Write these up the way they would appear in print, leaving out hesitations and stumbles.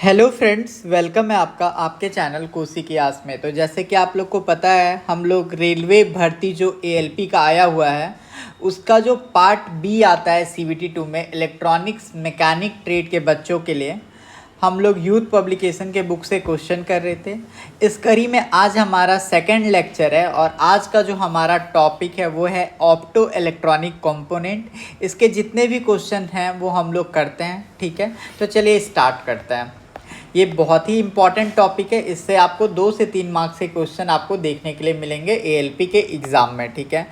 Hello friends, welcome है आपका आपके चैनल कोसी की आस में। तो जैसे कि आप लोग को पता है, हम लोग रेलवे भर्ती जो एएलपी का आया हुआ है उसका जो पार्ट बी आता है सीवीटी 2 में इलेक्ट्रॉनिक्स मैकेनिक ट्रेड के बच्चों के लिए, हम लोग यूथ पब्लिकेशन के बुक से क्वेश्चन कर रहे थे। इस कड़ी में आज हमारा सेकंड लेक्चर है और आज का जो हमारा टॉपिक है वो है ऑप्टो इलेक्ट्रॉनिक कंपोनेंट। इसके जितने भी क्वेश्चन हैं वो हम लोग करते हैं, ठीक है। तो चलिए स्टार्ट करते हैं। ये बहुत ही इंपॉर्टेंट टॉपिक है, इससे आपको 2 से 3 मार्क्स के क्वेश्चन आपको देखने के लिए मिलेंगे एएलपी के एग्ज़ाम में, ठीक है।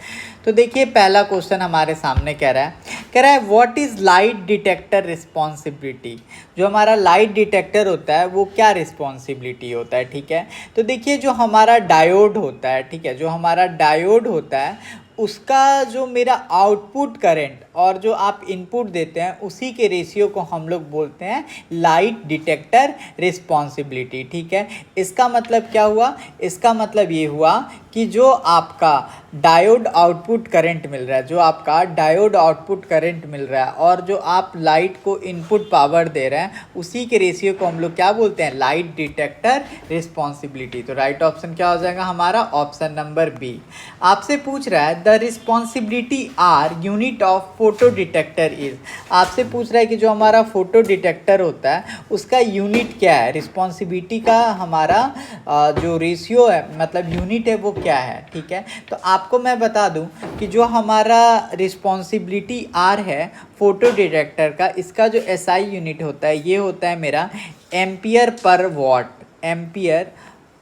तो देखिए पहला क्वेश्चन हमारे सामने कह रहा है what is light detector responsibility. जो हमारा लाइट डिटेक्टर होता है वो क्या रिस्पॉन्सिबिलिटी होता है, ठीक है। तो देखिए जो हमारा डायोड होता है, ठीक है, जो हमारा डायोड होता है उसका जो मेरा आउटपुट करंट और जो आप इनपुट देते हैं उसी के रेशियो को हम लोग बोलते हैं लाइट डिटेक्टर रिस्पॉन्सिबिलिटी, ठीक है। इसका मतलब क्या हुआ? इसका मतलब ये हुआ कि जो आपका डायोड आउटपुट करंट मिल रहा है, जो आपका डायोड आउटपुट करंट मिल रहा है और जो आप लाइट को इनपुट पावर दे रहे हैं उसी के रेशियो को हम लोग क्या बोलते हैं? Light detector responsibility. तो राइट ऑप्शन क्या हो जाएगा हमारा? Option number B. आपसे पूछ रहा है the responsibility are unit of photo detector is. आपसे पूछ रहा है कि जो हमारा फोटो डिटेक्टर होता है उसका यूनिट क्या है, रिस्पॉन्सिबिलिटी का हमारा जो रेशियो है मतलब यूनिट है वो क्या है, ठीक है। तो आपको मैं बता दूं कि जो हमारा रिस्पॉन्सिबिलिटी आर है फोटो डिटेक्टर का, इसका जो एसआई यूनिट होता है ये होता है मेरा ampere per what. Ampere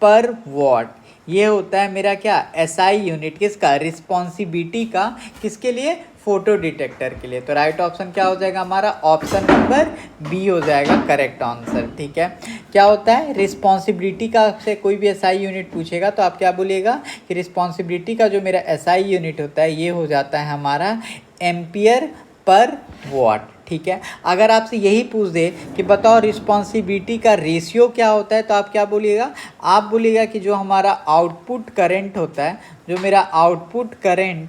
per what ये होता है मेरा क्या? एसआई यूनिट किसका? रिस्पॉन्सिबिलिटी का। किसके लिए? फोटो डिटेक्टर के लिए। तो राइट ऑप्शन क्या हो जाएगा हमारा? ऑप्शन नंबर बी हो जाएगा करेक्ट आंसर, ठीक है। क्या होता है रिस्पॉन्सिबिलिटी का? से कोई भी एसआई यूनिट पूछेगा तो आप क्या बोलिएगा कि रिस्पॉन्सिबिलिटी का जो मेरा एसआई यूनिट होता है ये हो जाता है हमारा एम्पियर पर वॉट, ठीक है। अगर आपसे यही पूछ दे कि बताओ रिस्पॉन्सिबिलिटी का रेशियो क्या होता है तो आप क्या बोलिएगा? आप बोलिएगा कि जो हमारा आउटपुट करंट होता है, जो मेरा आउटपुट करंट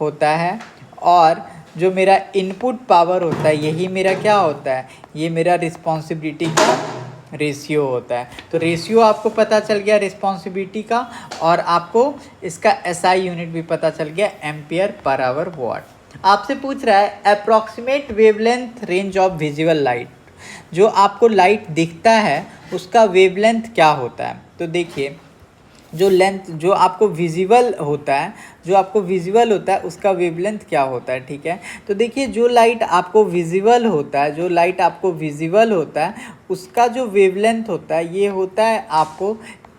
होता है और जो मेरा इनपुट पावर होता है यही मेरा क्या होता है? ये मेरा रिस्पॉन्सिबिलिटी का रेशियो होता है। तो रेशियो आपको पता चल गया रिस्पॉन्सिबिलिटी का और आपको इसका एसआई यूनिट भी पता चल गया एम्पियर पर आवर वॉट। आपसे पूछ रहा है approximate wavelength range of visible light. जो आपको लाइट दिखता है उसका वेवलेंथ क्या होता है? तो देखिए जो लेंथ जो आपको विजिबल होता है, जो आपको विजिबल होता है उसका वेवलेंथ क्या होता है, ठीक है। तो देखिए जो लाइट आपको विजिबल होता है, जो लाइट आपको विजिबल होता है उसका जो वेवलेंथ होता है ये होता है आपको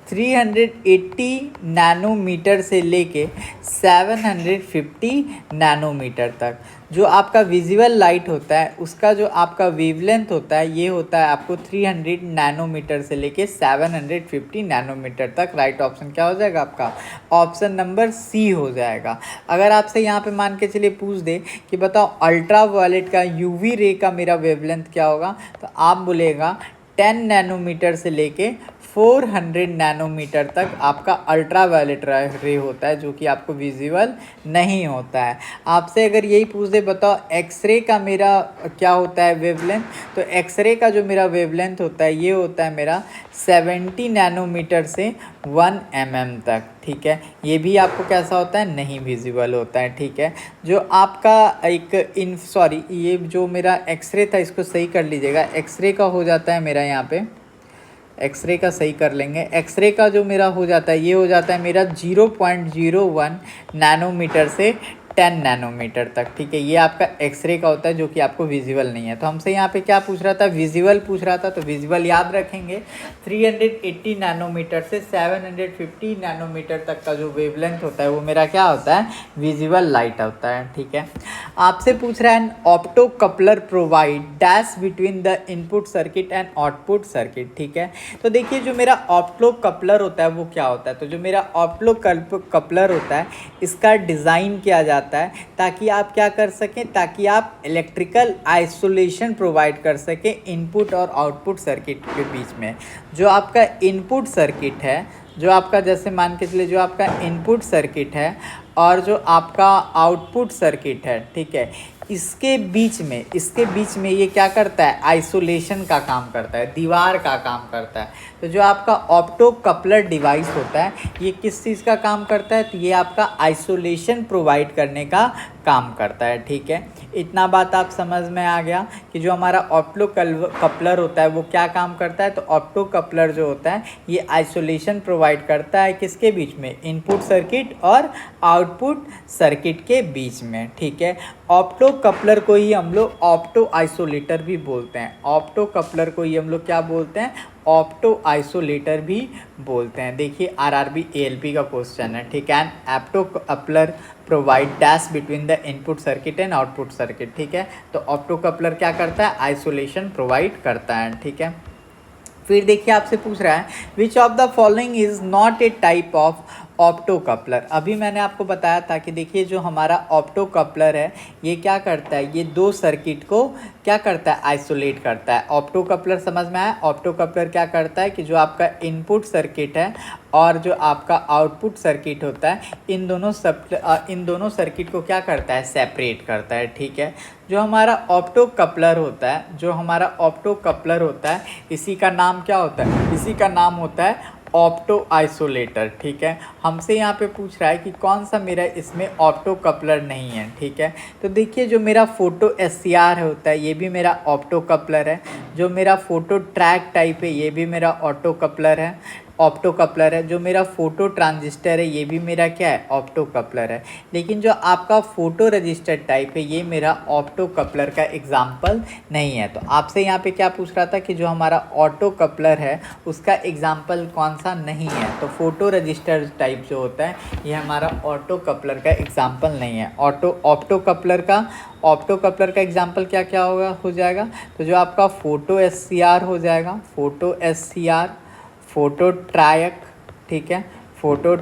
380 नैनोमीटर से लेके 750 नैनोमीटर तक। जो आपका विजिबल लाइट होता है उसका जो आपका वेवलेंथ होता है ये होता है आपको 300 नैनोमीटर से लेके 750 नैनोमीटर तक। राइट ऑप्शन क्या हो जाएगा आपका? ऑप्शन नंबर सी हो जाएगा। अगर आपसे यहाँ पे मान के चलिए पूछ दे कि बताओ अल्ट्रा वायलेट का यूवी रे का मेरा वेवलेंथ क्या होगा, तो आप बोलेगा 10 नैनोमीटर से लेके 400 नैनोमीटर तक आपका अल्ट्रा वायलेट रे होता है जो कि आपको विजिबल नहीं होता है। आपसे अगर यही पूछ दे बताओ एक्सरे का मेरा क्या होता है वेवलेंथ, तो एक्सरे का जो मेरा वेवलेंथ होता है ये होता है मेरा 70 नैनोमीटर से 1 mm तक, ठीक है। ये भी आपको कैसा होता है? नहीं विजिबल होता है, ठीक है। जो आपका एक ये जो मेरा एक्सरे था इसको सही कर लीजिएगा। एक्सरे का हो जाता है मेरा यहाँ पे, एक्सरे का सही कर लेंगे। एक्सरे का जो मेरा हो जाता है ये हो जाता है मेरा 0.01 नैनोमीटर से 10 नैनोमीटर तक, ठीक है। ये आपका एक्सरे का होता है जो कि आपको विजिबल नहीं है। तो हमसे यहाँ पे क्या पूछ रहा था? विजिबल पूछ रहा था। तो विजिबल याद रखेंगे 380 नैनोमीटर से 750 नैनोमीटर तक का जो वेवलेंथ होता है वो मेरा क्या होता है? विजिबल लाइट होता है, ठीक है। आपसे पूछ रहा है opto coupler provide dash between the input circuit and output circuit, ठीक है। तो देखिए जो मेरा ऑप्टो कपलर होता है वो क्या होता है? तो जो मेरा ऑप्टो कपलर होता है इसका डिज़ाइन किया जाता है ताकि आप क्या कर सकें, ताकि आप इलेक्ट्रिकल आइसोलेशन प्रोवाइड कर सकें इनपुट और आउटपुट सर्किट के बीच में। जो आपका इनपुट सर्किट है, जो आपका जैसे मान के चलिए जो आपका इनपुट सर्किट है और जो आपका आउटपुट सर्किट है, ठीक है, इसके बीच में ये क्या करता है, आइसोलेशन का काम करता है, दीवार का काम करता है। तो जो आपका ऑप्टो कपलर डिवाइस होता है ये किस चीज़ का काम करता है, तो ये आपका आइसोलेशन प्रोवाइड करने का काम करता है। ठीक है, इतना बात आप समझ में आ गया कि जो हमारा ऑप्टो कपलर होता है वो क्या काम करता है। तो ऑप्टो कपलर जो होता है ये आइसोलेशन प्रोवाइड करता है किसके बीच में, इनपुट सर्किट और आउटपुट सर्किट के बीच में। ठीक है, ऑप्टो कपलर को ही हम लोग ऑप्टो आइसोलेटर भी बोलते हैं। ऑप्टो कपलर को ही हम लोग क्या बोलते हैं, ऑप्टो आइसोलेटर भी बोलते हैं। देखिए आरआरबी एएलपी का क्वेश्चन है। ठीक है, opto coupler provide dash between the input circuit and output circuit. ठीक है, तो ऑप्टो कपलर क्या करता है, आइसोलेशन प्रोवाइड करता है। ठीक है, फिर देखिए आपसे पूछ रहा है which of the following is not a type of opto coupler. अभी मैंने आपको बताया था कि देखिए जो हमारा ऑप्टो कपलर है ये क्या करता है, ये दो सर्किट को क्या करता है, आइसोलेट करता है। ऑप्टो कपलर समझ में आया, ऑप्टो कपलर क्या करता है कि जो आपका इनपुट सर्किट है और जो आपका आउटपुट सर्किट होता है इन दोनों सर्किट को क्या करता है, सेपरेट करता है। ठीक है, जो हमारा ऑप्टो कपलर होता है इसी का नाम क्या होता है, इसी का नाम होता है ऑप्टो आइसोलेटर। ठीक है, हमसे यहाँ पे पूछ रहा है कि कौन सा मेरा इसमें ऑप्टो कपलर नहीं है। ठीक है, तो देखिए जो मेरा फोटो एससीआर होता है ये भी मेरा ऑप्टो कपलर है, जो मेरा फोटो ट्रैक टाइप है ये भी मेरा ऑप्टो कपलर है, जो मेरा फोटो ट्रांजिस्टर है ये भी मेरा क्या है, ऑप्टो कपलर है। लेकिन जो आपका फोटो रजिस्टर टाइप है ये मेरा ऑप्टो कपलर का एग्जाम्पल नहीं है। तो आपसे यहाँ पे क्या पूछ रहा था कि जो हमारा ऑटो कपलर है उसका एग्जाम्पल कौन सा नहीं है, तो फोटो रजिस्टर टाइप जो होता है ये हमारा ऑटो कपलर का एग्जाम्पल नहीं है। ऑप्टो कपलर का एग्जाम्पल क्या क्या हो जाएगा, तो जो आपका फोटो एससीआर हो जाएगा, फोटो ट्रायक। ठीक है, फोटो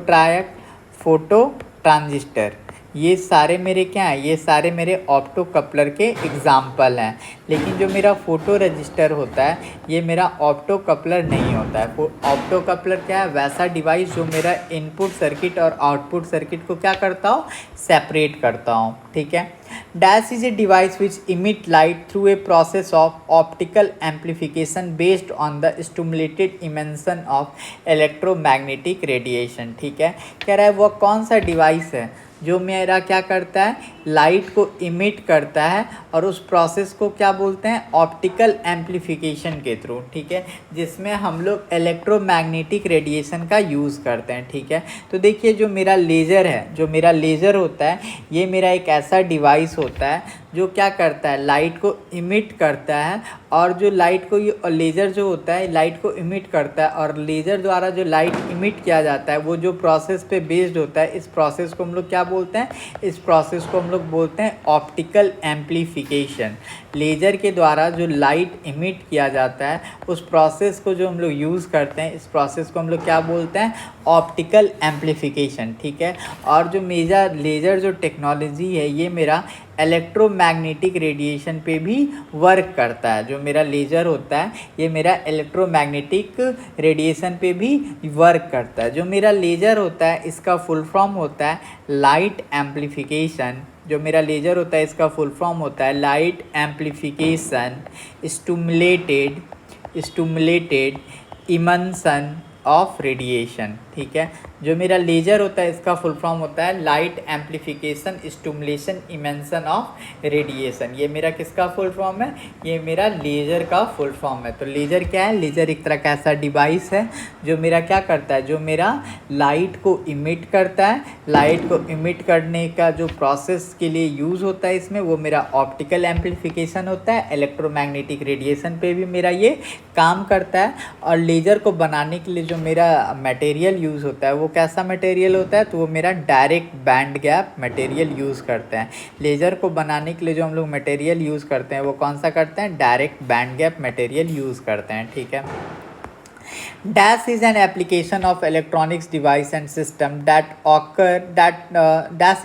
ट्रांजिस्टर, ये सारे मेरे क्या हैं, ये सारे मेरे ऑप्टो कपलर के एग्जाम्पल हैं। लेकिन जो मेरा फोटो रजिस्टर होता है ये मेरा ऑप्टो कपलर नहीं होता है। ऑप्टो कपलर क्या है, वैसा डिवाइस जो मेरा इनपुट सर्किट और आउटपुट सर्किट को क्या करता हो, सेपरेट करता हूँ। ठीक है, dash is a device which emit light through a process of optical amplification based on the stimulated emission of electromagnetic radiation. ठीक है, कह रहा है वह कौन सा डिवाइस है जो मेरा क्या करता है, लाइट को इमिट करता है और उस प्रोसेस को क्या बोलते हैं, ऑप्टिकल एम्पलीफिकेशन के थ्रू। ठीक है, जिसमें हम लोग इलेक्ट्रोमैग्नेटिक रेडिएशन का यूज़ करते हैं। ठीक है, तो देखिए जो मेरा लेज़र होता है ये मेरा एक ऐसा डिवाइस होता है जो क्या करता है, लाइट को इमिट करता है और जो लाइट को ये लेज़र जो होता है लाइट को इमिट करता है और लेज़र द्वारा जो लाइट इमिट किया जाता है वो जो प्रोसेस पे बेस्ड होता है, इस प्रोसेस को हम लोग क्या बोलते हैं, इस प्रोसेस को हम लोग बोलते हैं ऑप्टिकल एम्पलीफिकेशन। लेज़र के द्वारा जो लाइट इमिट किया जाता है उस प्रोसेस को जो हम लोग यूज़ करते हैं, इस प्रोसेस को हम लोग क्या बोलते हैं, ऑप्टिकल एम्पलीफिकेशन। ठीक है, और जो मेरा लेज़र जो टेक्नोलॉजी है ये मेरा इलेक्ट्रोमैग्नेटिक रेडिएशन पे भी वर्क करता है। जो मेरा लेज़र होता है ये मेरा इलेक्ट्रोमैग्नेटिक रेडिएशन पे भी वर्क करता है। जो मेरा लेज़र होता है इसका फुल फॉर्म होता है लाइट एम्पलीफिकेशन। जो मेरा लेज़र होता है इसका फुल फॉर्म होता है light amplification stimulated emission of radiation. ठीक है, जो मेरा लेज़र होता है इसका फुल फॉर्म होता है light amplification stimulation emission of radiation. ये मेरा किसका फुल फॉर्म है, ये मेरा लेज़र का फुल फॉर्म है। तो लेज़र क्या है, लेज़र एक तरह का ऐसा डिवाइस है जो मेरा क्या करता है, जो मेरा लाइट को इमिट करता है। लाइट को इमिट करने का जो प्रोसेस के लिए यूज़ होता है इसमें वो मेरा ऑप्टिकल एम्पलीफिकेशन होता है। इलेक्ट्रोमैग्नेटिक रेडिएशन पे भी मेरा ये काम करता है। और लेज़र को बनाने के लिए जो मेरा मटेरियल यूज़ होता है वो कैसा मटेरियल होता है, तो वो मेरा direct band gap material use करते हैं। लेज़र को बनाने के लिए जो हम लोग मटेरियल यूज़ करते हैं वो कौन सा करते हैं, direct band gap material use करते हैं। ठीक है, DAS is an application of electronics device and system DAS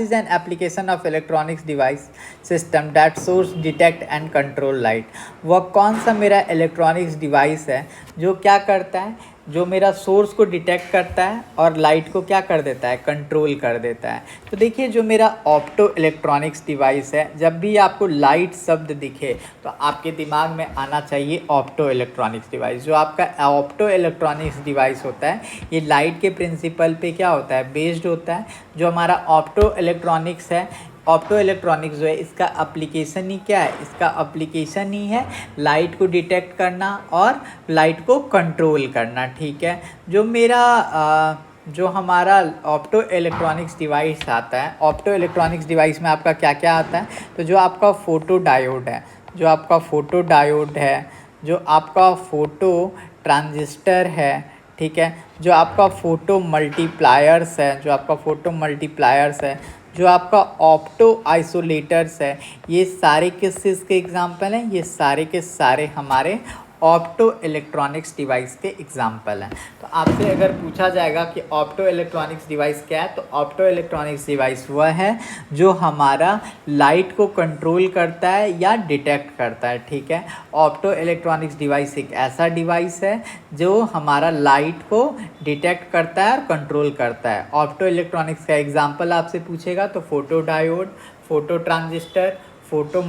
is an application of electronics device system that source detect and control light। वह कौन सा मेरा इलेक्ट्रॉनिक्स डिवाइस है जो क्या करता है, जो मेरा सोर्स को डिटेक्ट करता है और लाइट को क्या कर देता है, कंट्रोल कर देता है। तो देखिए जो मेरा ऑप्टो इलेक्ट्रॉनिक्स डिवाइस है, जब भी आपको लाइट शब्द दिखे तो आपके दिमाग में आना चाहिए ऑप्टो इलेक्ट्रॉनिक्स डिवाइस। जो आपका ऑप्टो इलेक्ट्रॉनिक्स डिवाइस होता है ये लाइट के प्रिंसिपल पे क्या होता है, बेस्ड होता है। जो हमारा ऑप्टो इलेक्ट्रॉनिक्स है, ऑप्टो इलेक्ट्रॉनिक्स जो है इसका एप्लीकेशन ही क्या है, इसका एप्लीकेशन ही है लाइट को डिटेक्ट करना और लाइट को कंट्रोल करना। ठीक है, जो मेरा जो हमारा ऑप्टो इलेक्ट्रॉनिक्स डिवाइस आता है, ऑप्टो इलेक्ट्रॉनिक्स डिवाइस में आपका क्या क्या आता है, तो जो आपका फ़ोटो डायोड है, जो आपका फ़ोटो डायोड है, जो आपका फ़ोटो ट्रांजिस्टर है, ठीक है, जो आपका फ़ोटो मल्टीप्लायर्स है, जो आपका फ़ोटो मल्टीप्लायर्स है, जो आपका ऑप्टो आइसोलेटर्स है, ये सारे किस चीज़ के एग्जाम्पल हैं, ये सारे के सारे हमारे ऑप्टो इलेक्ट्रॉनिक्स डिवाइस के एग्जाम्पल हैं। तो आपसे अगर पूछा जाएगा कि ऑप्टो इलेक्ट्रॉनिक्स डिवाइस क्या है, तो ऑप्टो इलेक्ट्रॉनिक्स डिवाइस वह है जो हमारा लाइट को कंट्रोल करता है या डिटेक्ट करता है। ठीक है, ऑप्टो इलेक्ट्रॉनिक्स डिवाइस एक ऐसा डिवाइस है जो हमारा लाइट को डिटेक्ट करता है और कंट्रोल करता है। ऑप्टो इलेक्ट्रॉनिक्स का एग्जाम्पल आपसे पूछेगा तो photo diode, photo transistor, photo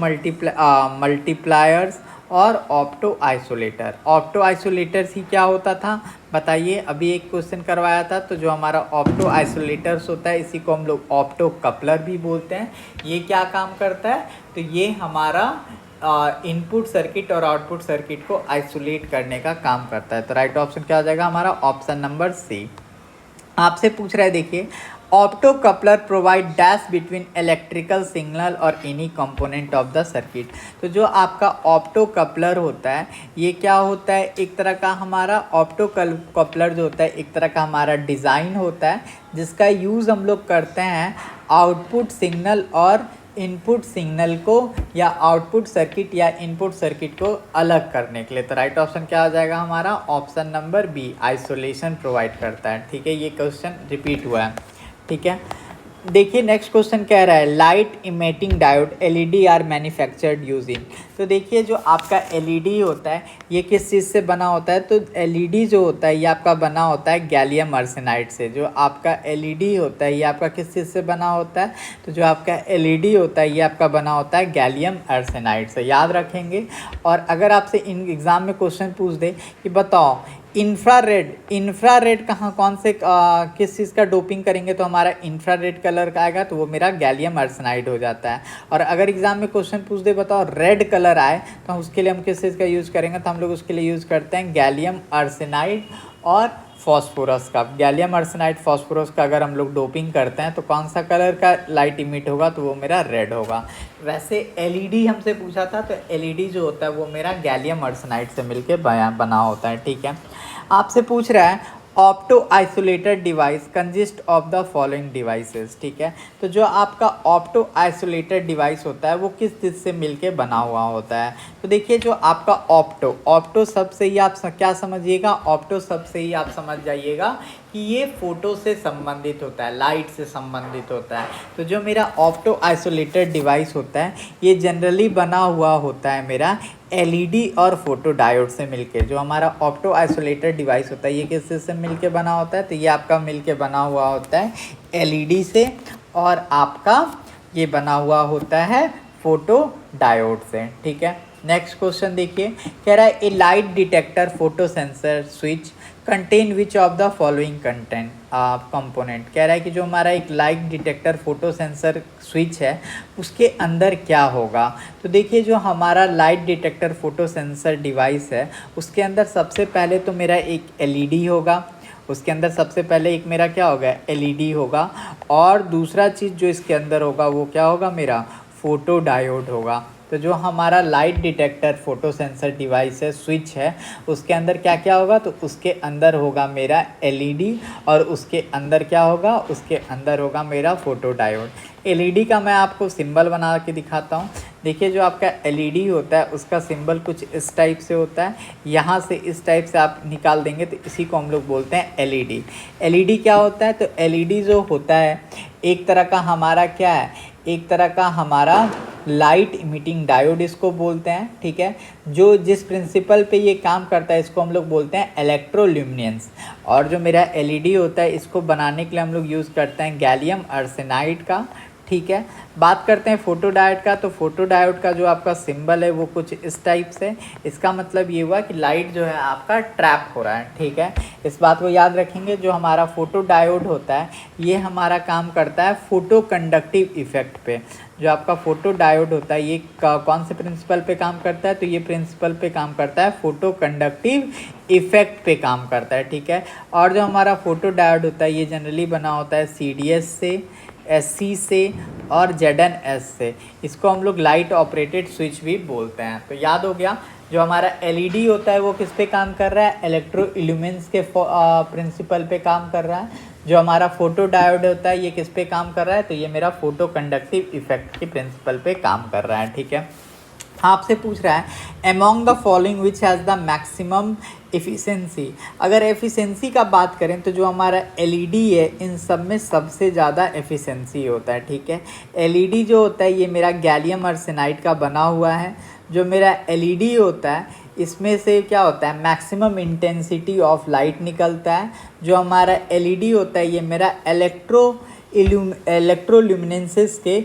multipliers और ऑप्टो आइसोलेटर। ऑप्टो आइसोलेटर्स ही क्या होता था बताइए, अभी एक क्वेश्चन करवाया था। तो जो हमारा ऑप्टो आइसोलेटर्स होता है इसी को हम लोग ऑप्टो कपलर भी बोलते हैं। ये क्या काम करता है, तो ये हमारा इनपुट सर्किट और आउटपुट सर्किट को आइसोलेट करने का काम करता है। तो राइट ऑप्शन क्या हो जाएगा हमारा, ऑप्शन नंबर सी। आपसे पूछ रहा है देखिए, opto coupler provide dash between electrical signal और any component of the circuit. तो जो आपका ऑप्टो कपलर होता है ये क्या होता है, एक तरह का हमारा ऑप्टो कपलर जो होता है एक तरह का हमारा डिज़ाइन होता है जिसका यूज़ हम लोग करते हैं आउटपुट सिग्नल और इनपुट सिग्नल को या आउटपुट सर्किट या इनपुट सर्किट को अलग करने के लिए। तो राइट ऑप्शन क्या हो जाएगा हमारा, option number B, isolation provide करता है। ठीक है, ये क्वेश्चन रिपीट हुआ है। ठीक है, देखिए नेक्स्ट क्वेश्चन कह रहा है light emitting diode LED are manufactured using. तो देखिए जो आपका एलईडी होता है ये किस चीज़ से बना होता है, तो एलईडी जो होता है ये आपका बना होता है गैलियम आर्सेनाइड से। जो आपका एलईडी होता है ये आपका किस चीज़ से बना होता है, तो जो आपका एलईडी होता है ये आपका बना होता है गैलियम आर्सेनाइड से, याद रखेंगे। और अगर आपसे इन एग्ज़ाम में क्वेश्चन पूछ दे कि बताओ इंफ्रारेड कहाँ कौन से किस चीज़ का डोपिंग करेंगे तो हमारा इंफ्रारेड कलर का आएगा, तो वो मेरा गैलियम आर्सेनाइड हो जाता है। और अगर एग्जाम में क्वेश्चन पूछ दे बताओ रेड कलर आए तो उसके लिए हम किस चीज़ का यूज़ करेंगे, तो हम लोग उसके लिए यूज़ करते हैं गैलियम आर्सेनाइड और फॉस्फोरस का। गैलियम आर्सेनाइड फॉस्फोरस का अगर हम लोग डोपिंग करते हैं तो कौन सा कलर का लाइट इमिट होगा, तो वो मेरा रेड होगा। वैसे एलईडी हमसे पूछा था तो एलईडी जो होता है वो मेरा गैलियम आर्सेनाइड से मिलके बना होता है। ठीक है, आपसे पूछ रहा है opto isolated device consist of the following devices. ठीक है, तो जो आपका ऑप्टो आइसोलेटेड डिवाइस होता है वो किस चीज़ से मिलके बना हुआ होता है, तो देखिए जो आपका ऑप्टो शब्द से ही आप क्या समझिएगा, ऑप्टो शब्द से ही आप समझ जाइएगा कि ये फ़ोटो से संबंधित होता है, लाइट से संबंधित होता है। तो जो मेरा ऑप्टो आइसोलेटेड डिवाइस होता है ये जनरली बना हुआ होता है मेरा एलईडी और फोटो डायोड से मिलके। जो हमारा ऑप्टो आइसोलेटेड डिवाइस होता है ये किस से मिलके बना होता है, तो ये आपका मिलके बना हुआ होता है एलईडी से, और आपका ये बना हुआ होता है फोटो डायोड से। ठीक है, नेक्स्ट क्वेश्चन देखिए, कह रहा है a light detector photo sensor switch contain which of the following component. कह रहा है कि जो हमारा एक light detector photo sensor switch है उसके अंदर क्या होगा। तो देखिए जो हमारा light detector photo sensor device है उसके अंदर सबसे पहले तो मेरा एक एलईडी होगा, उसके अंदर सबसे पहले एक मेरा क्या होगा, एलईडी होगा, और दूसरा चीज़ जो इसके अंदर होगा वो क्या होगा, मेरा फोटो डायोड होगा। तो जो हमारा light detector photo sensor device है, स्विच है, उसके अंदर क्या क्या होगा, तो उसके अंदर होगा मेरा एलईडी, और उसके अंदर क्या होगा, उसके अंदर होगा मेरा फोटो डायोड। एलईडी का मैं आपको सिंबल बना के दिखाता हूँ। देखिए जो आपका एलईडी होता है उसका सिंबल कुछ इस टाइप से होता है, यहाँ से इस टाइप से आप निकाल देंगे तो इसी को हम लोग बोलते हैं एलईडी। एलईडी क्या होता है, तो एलईडी जो होता है एक तरह का हमारा क्या है, एक तरह का हमारा लाइट इमिटिंग डायोड इसको बोलते हैं, ठीक है। जो जिस प्रिंसिपल पे ये काम करता है इसको हम लोग बोलते हैं इलेक्ट्रोल्यूमिनेंस। और जो मेरा एलईडी होता है इसको बनाने के लिए हम लोग यूज़ करते हैं गैलियम आर्सेनाइड का, ठीक है। बात करते हैं फोटो डायोड का। तो फोटो डायोड का जो आपका सिंबल है वो कुछ इस टाइप से, इसका मतलब ये हुआ कि लाइट जो है आपका ट्रैप हो रहा है, ठीक है। इस बात को याद रखेंगे। जो हमारा फोटो डायोड होता है ये हमारा काम करता है फोटो कंडक्टिव इफेक्ट पे। जो आपका फोटो डायोड होता है ये कौन से प्रिंसिपल पे काम करता है, तो ये प्रिंसिपल पे काम करता है फोटो कंडक्टिव इफेक्ट पे काम करता है, ठीक है। और जो हमारा फोटो डायोड होता है ये जनरली बना होता है CDS से, SC से और ZNS से। इसको हम लोग लाइट ऑपरेटेड स्विच भी बोलते हैं। तो याद हो गया। जो हमारा LED होता है वो किस पे काम कर रहा है, इलेक्ट्रो इल्यूमिनेंस के प्रिंसिपल पे काम कर रहा है। जो हमारा फोटो डायोड होता है ये किस पे काम कर रहा है, तो ये मेरा फोटो कंडक्टिव इफेक्ट के प्रिंसिपल पे काम कर रहा है, ठीक है। आपसे पूछ रहा है among the following which has the maximum efficiency. अगर एफिशिएंसी का बात करें तो जो हमारा LED है इन सब में सबसे ज़्यादा एफिशिएंसी होता है, ठीक है। LED जो होता है ये मेरा गैलियम आर्सेनाइड का बना हुआ है। जो मेरा LED होता है इसमें से क्या होता है, मैक्सिमम इंटेंसिटी ऑफ लाइट निकलता है। जो हमारा LED होता है ये मेरा इलेक्ट्रोल्यूमिनेंसेस के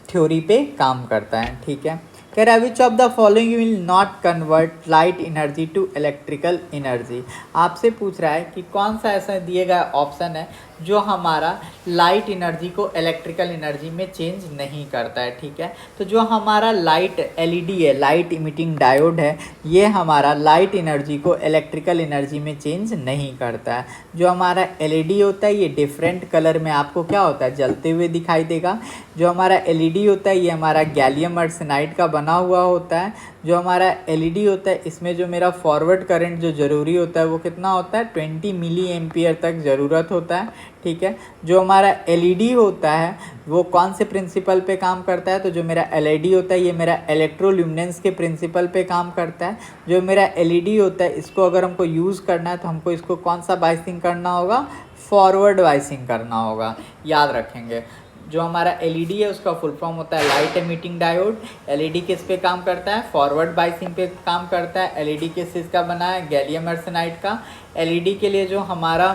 थ्योरी पे काम करता है, ठीक है। कह रहा है which of the following will not convert light energy to electrical energy. आपसे पूछ रहा है कि कौन सा ऐसा दिए गया ऑप्शन है जो हमारा लाइट एनर्जी को इलेक्ट्रिकल एनर्जी में चेंज नहीं करता है, ठीक है। तो जो हमारा लाइट LED है, लाइट इमिटिंग डायोड है, ये हमारा लाइट एनर्जी को इलेक्ट्रिकल एनर्जी में चेंज नहीं करता है। जो हमारा LED होता है ये डिफरेंट कलर में आपको क्या होता है, जलते हुए दिखाई देगा। जो हमारा LED होता है ये हमारा गैलियम आर्सेनाइड का बना हुआ होता है। जो हमारा LED होता है इसमें जो मेरा फॉरवर्ड करंट जो ज़रूरी होता है वो कितना होता है, 20 मिली एम्पियर तक ज़रूरत होता है, ठीक है। जो हमारा LED होता है वो कौन से प्रिंसिपल पे काम करता है, तो जो मेरा LED होता है ये मेरा इलेक्ट्रोल्यूमिनेंस के प्रिंसिपल पे काम करता है। जो मेरा LED होता है इसको अगर हमको यूज़ करना है तो हमको इसको कौन सा बाइसिंग करना होगा, फॉरवर्ड बाइसिंग करना होगा, याद रखेंगे। जो हमारा LED है उसका फुल फॉर्म होता है लाइट एमिटिंग डायोड। LED किस पे काम करता है, फॉरवर्ड बाइसिंग पे काम करता है। LED किस चीज़ का बना है, गैलियम आर्सेनाइड का। LED के लिए जो हमारा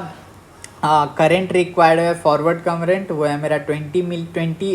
करंट रिक्वायर्ड है, फॉरवर्ड करंट, वो है मेरा 20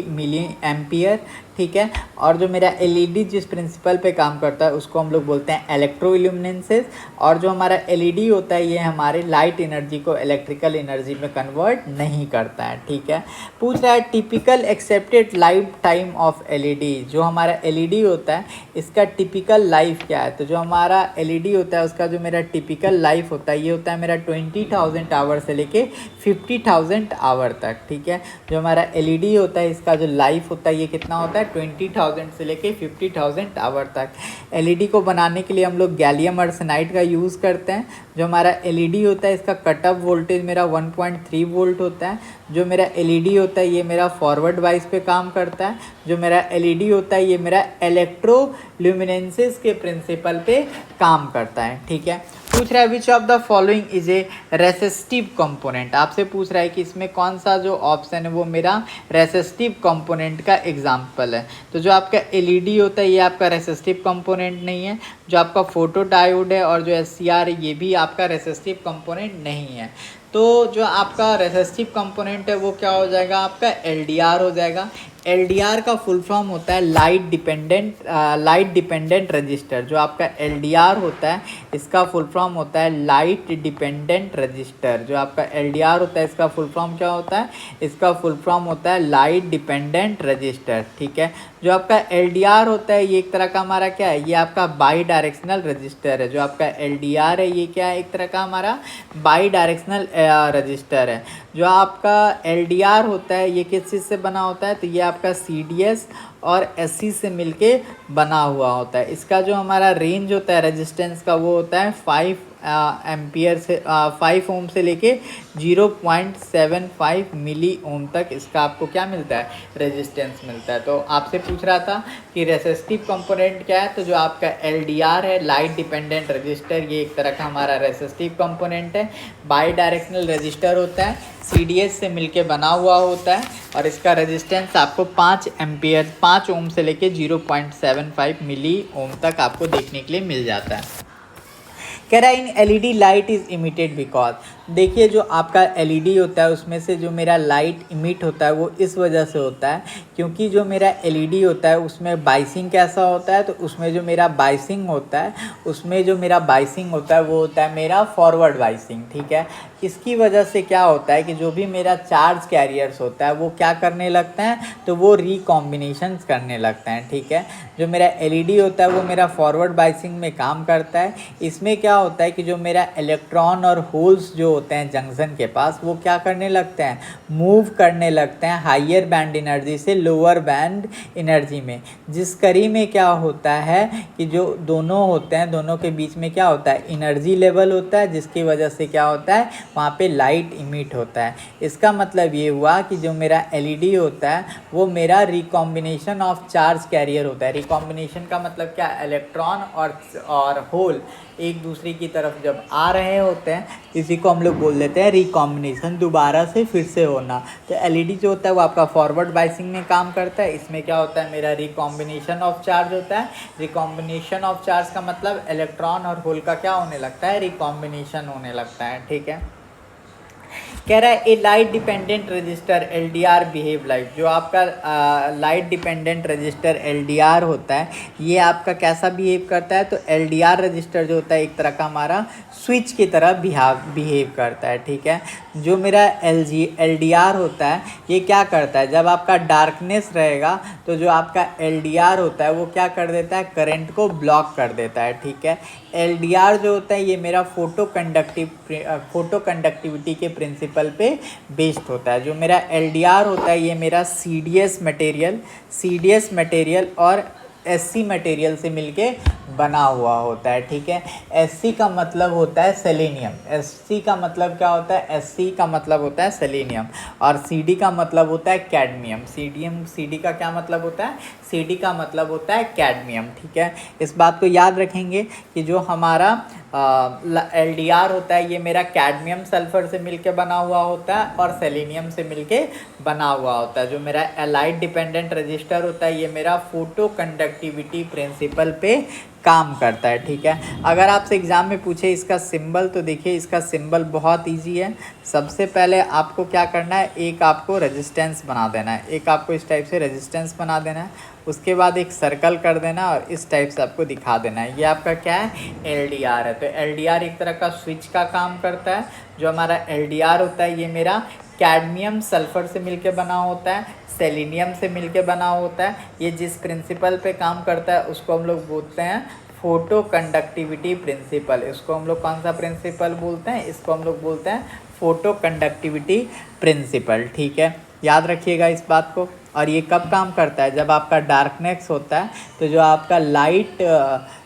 मिली एम्पियर, ठीक है। और जो मेरा LED जिस प्रिंसिपल पे काम करता है उसको हम लोग बोलते हैं इलेक्ट्रो इल्यूमिनेंसेस। और जो हमारा LED होता है ये हमारे लाइट एनर्जी को इलेक्ट्रिकल एनर्जी में कन्वर्ट नहीं करता है, ठीक है। पूछ रहा है typical accepted life time of LED। जो हमारा LED होता है इसका टिपिकल लाइफ क्या है, तो जो हमारा LED होता है उसका जो मेरा टिपिकल लाइफ होता है ये होता है मेरा 20,000 आवर से लेके 50,000 आवर तक, ठीक है। जो हमारा LED होता है इसका जो लाइफ होता है ये कितना होता है, 20,000 से लेके 50,000 आवर तक। LED को बनाने के लिए हम लोग गैलियम आर्सेनाइड का यूज़ करते हैं। जो हमारा LED होता है इसका कटअप वोल्टेज मेरा 1.3 वोल्ट होता है। जो मेरा LED होता है ये मेरा फॉरवर्ड वाइज पे काम करता है। जो मेरा LED होता है ये मेरा इलेक्ट्रो ल्यूमिनेंसेस के प्रिंसिपल पे काम करता है, ठीक है। पूछ रहा है which of the following is a resistive component. आपसे पूछ रहा है कि इसमें कौन सा जो ऑप्शन है वो मेरा रेसिस्टिव कंपोनेंट का एग्जांपल है। तो जो आपका LED होता है ये आपका रेसिस्टिव कंपोनेंट नहीं है। जो आपका फोटो डायोड है और जो SCR है ये भी आपका रेसिस्टिव कंपोनेंट नहीं है। तो जो आपका रेसिस्टिव कंपोनेंट है वो क्या हो जाएगा, आपका LDR हो जाएगा। LDR का फुल फॉर्म होता है लाइट डिपेंडेंट रजिस्टर। जो आपका LDR होता है इसका फुल फॉर्म होता है लाइट डिपेंडेंट रजिस्टर। जो आपका LDR होता है इसका फुल फॉर्म क्या होता है, इसका फुल फॉर्म होता है लाइट डिपेंडेंट रजिस्टर, ठीक है। जो आपका LDR होता है ये एक तरह का हमारा क्या है, ये आपका बाई डायरेक्शनल रजिस्टर है। जो आपका LDR है ये क्या है, एक तरह का हमारा बाई डायरेक्शनल रजिस्टर है। जो आपका LDR होता है ये किस चीज़ से बना होता है, तो ये आपका CDS और एससी से मिलके बना हुआ होता है। इसका जो हमारा रेंज होता है रेजिस्टेंस का वो होता है 5 एम्पियर से 5 ओम से लेके 0.75 मिली ओम तक इसका आपको क्या मिलता है, रेजिस्टेंस मिलता है। तो आपसे पूछ रहा था कि रेसिस्टिव कंपोनेंट क्या है, तो जो आपका एलडीआर है, लाइट डिपेंडेंट रजिस्टर, ये एक तरह का हमारा रेसिस्टिव कंपोनेंट है। बाई डायरेक्शनल रजिस्टर होता है, सीडीएस से मिलके बना हुआ होता है और इसका रेजिस्टेंस आपको 5 एम्पियर 5 ओम से लेके 0.75 मिली ओम तक आपको देखने के लिए मिल जाता है। कह रहा है in LED light is emitted because, देखिए जो आपका एलईडी होता है उसमें से जो मेरा लाइट इमिट होता है वो इस वजह से होता है क्योंकि जो मेरा एलईडी होता है उसमें बाइसिंग कैसा होता है, तो उसमें जो मेरा बाइसिंग होता है वो होता है मेरा फॉरवर्ड बाइसिंग। ठीक है, इसकी वजह से क्या होता है कि जो भी मेरा चार्ज कैरियर्स होता है वो क्या करने लगता है, तो वो रिकॉम्बिनेशन करने लगता है। ठीक है, जो मेरा एलईडी होता है वो मेरा फॉरवर्ड बाइसिंग में काम करता है। इसमें क्या होता है कि जो मेरा इलेक्ट्रॉन और होल्स जो होते हैं जंक्शन के पास वो क्या करने लगते हैं, मूव करने लगते हैं हाइयर बैंड एनर्जी से लोअर बैंड एनर्जी में, जिस कड़ी में क्या होता है कि जो दोनों होते हैं दोनों के बीच में क्या होता है, एनर्जी लेवल होता है, जिसकी वजह से क्या होता है वहाँ पे लाइट इमिट होता है। इसका मतलब ये हुआ कि जो मेरा एलईडी होता है वो मेरा रिकॉम्बिनेशन ऑफ चार्ज कैरियर होता है। रिकॉम्बिनेशन का मतलब क्या, इलेक्ट्रॉन और होल एक दूसरे की तरफ जब आ रहे होते हैं, इसी को हम लोग बोल देते हैं रिकॉम्बिनेशन, दोबारा से फिर से होना। तो एलईडी जो होता है वो आपका फॉरवर्ड बाइसिंग में काम करता है। इसमें क्या होता है, मेरा रिकॉम्बिनेशन ऑफ चार्ज होता है। रिकॉम्बिनेशन ऑफ चार्ज का मतलब इलेक्ट्रॉन और होल का क्या होने लगता है, रिकॉम्बिनेशन होने लगता है। ठीक है, कह रहा है a light dependent resistor LDR behave like, जो आपका लाइट डिपेंडेंट रजिस्टर एलडीआर होता है ये आपका कैसा बिहेव करता है, तो एलडीआर रजिस्टर जो होता है एक तरह का हमारा स्विच की तरह बिहेव करता है। ठीक है, जो मेरा एलडीआर होता है ये क्या करता है, जब आपका डार्कनेस रहेगा तो जो आपका एलडीआर होता है वो क्या कर देता है, करंट को ब्लॉक कर देता है। ठीक है, एलडीआर जो होता है ये मेरा फोटो कंडक्टिविटी के प्रिंसिपल पे बेस्ड होता है। जो मेरा एलडीआर होता है ये मेरा सीडीएस मटेरियल और एससी मटेरियल से मिलके बना हुआ होता है। ठीक है, एससी का मतलब होता है सेलेनियम, एससी का मतलब क्या होता है, एससी का मतलब होता है सेलेनियम, और सीडी का मतलब होता है कैडमियम। सीडी का क्या मतलब होता है, सीडी का मतलब होता है कैडमियम। ठीक है, इस बात को याद रखेंगे कि जो हमारा एलडीआर होता है ये मेरा कैडमियम सल्फर से मिलके बना हुआ होता है और सेलेनियम से मिलके बना हुआ होता है। जो मेरा लाइट डिपेंडेंट रजिस्टर होता है ये मेरा फोटो कंडक्टिविटी प्रिंसिपल पे काम करता है। ठीक है, अगर आपसे एग्ज़ाम में पूछे इसका सिंबल, तो देखिए इसका सिंबल बहुत इजी है। सबसे पहले आपको क्या करना है, एक आपको रेजिस्टेंस बना देना है, एक आपको इस टाइप से रेजिस्टेंस बना देना है, उसके बाद एक सर्कल कर देना और इस टाइप से आपको दिखा देना है। ये आपका क्या है, एलडीआर है। तो एलडीआर एक तरह का स्विच का काम करता है। जो हमारा एलडीआर होता है ये मेरा कैडमियम सल्फर से मिलके बना होता है, सेलेनियम से मिलके बना होता है। ये जिस प्रिंसिपल पे काम करता है उसको हम लोग बोलते हैं फोटो कंडक्टिविटी प्रिंसिपल। इसको हम लोग कौन सा प्रिंसिपल बोलते हैं, इसको हम लोग बोलते हैं फोटो कंडक्टिविटी प्रिंसिपल। ठीक है, याद रखिएगा इस बात को। और ये कब काम करता है, जब आपका डार्कनेस होता है तो जो आपका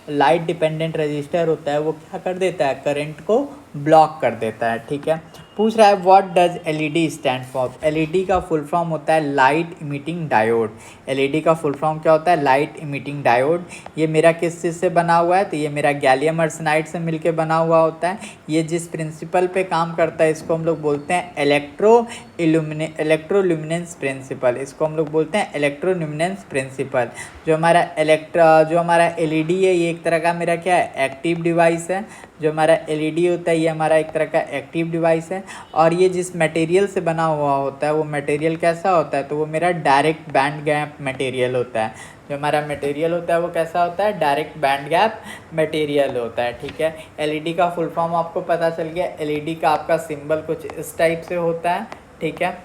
लाइट डिपेंडेंट रजिस्टर होता है वो क्या कर देता है, करंट को ब्लॉक कर देता है। ठीक है, पूछ रहा है what does LED stand for. LED का फुल फॉर्म होता है लाइट इमिटिंग डायोड। एलईडी का फुल फॉर्म क्या होता है, लाइट इमिटिंग डायोड। ये मेरा किस चीज़ से बना हुआ है, तो ये मेरा गैलियम आर्सेनाइड से मिलके बना हुआ होता है। ये जिस प्रिंसिपल पे काम करता है इसको हम लोग बोलते हैं इलेक्ट्रोल्यूमिनेंस प्रिंसिपल। इसको हम लोग बोलते हैं इलेक्ट्रोल्यूमिनेंस प्रिंसिपल। जो हमारा एलईडी है ये एक तरह का मेरा क्या है, एक्टिव डिवाइस है। जो हमारा एलईडी होता है ये हमारा एक तरह का एक्टिव डिवाइस है। और ये जिस मटेरियल से बना हुआ होता है वो मटेरियल कैसा होता है, तो वो मेरा डायरेक्ट बैंड गैप मटेरियल होता है। जो हमारा मटेरियल होता है वो कैसा होता है, डायरेक्ट बैंड गैप मटेरियल होता है। ठीक है, एलईडी का फुल फॉर्म आपको पता चल गया। एलईडी का आपका सिंबल कुछ इस टाइप से होता है। ठीक है,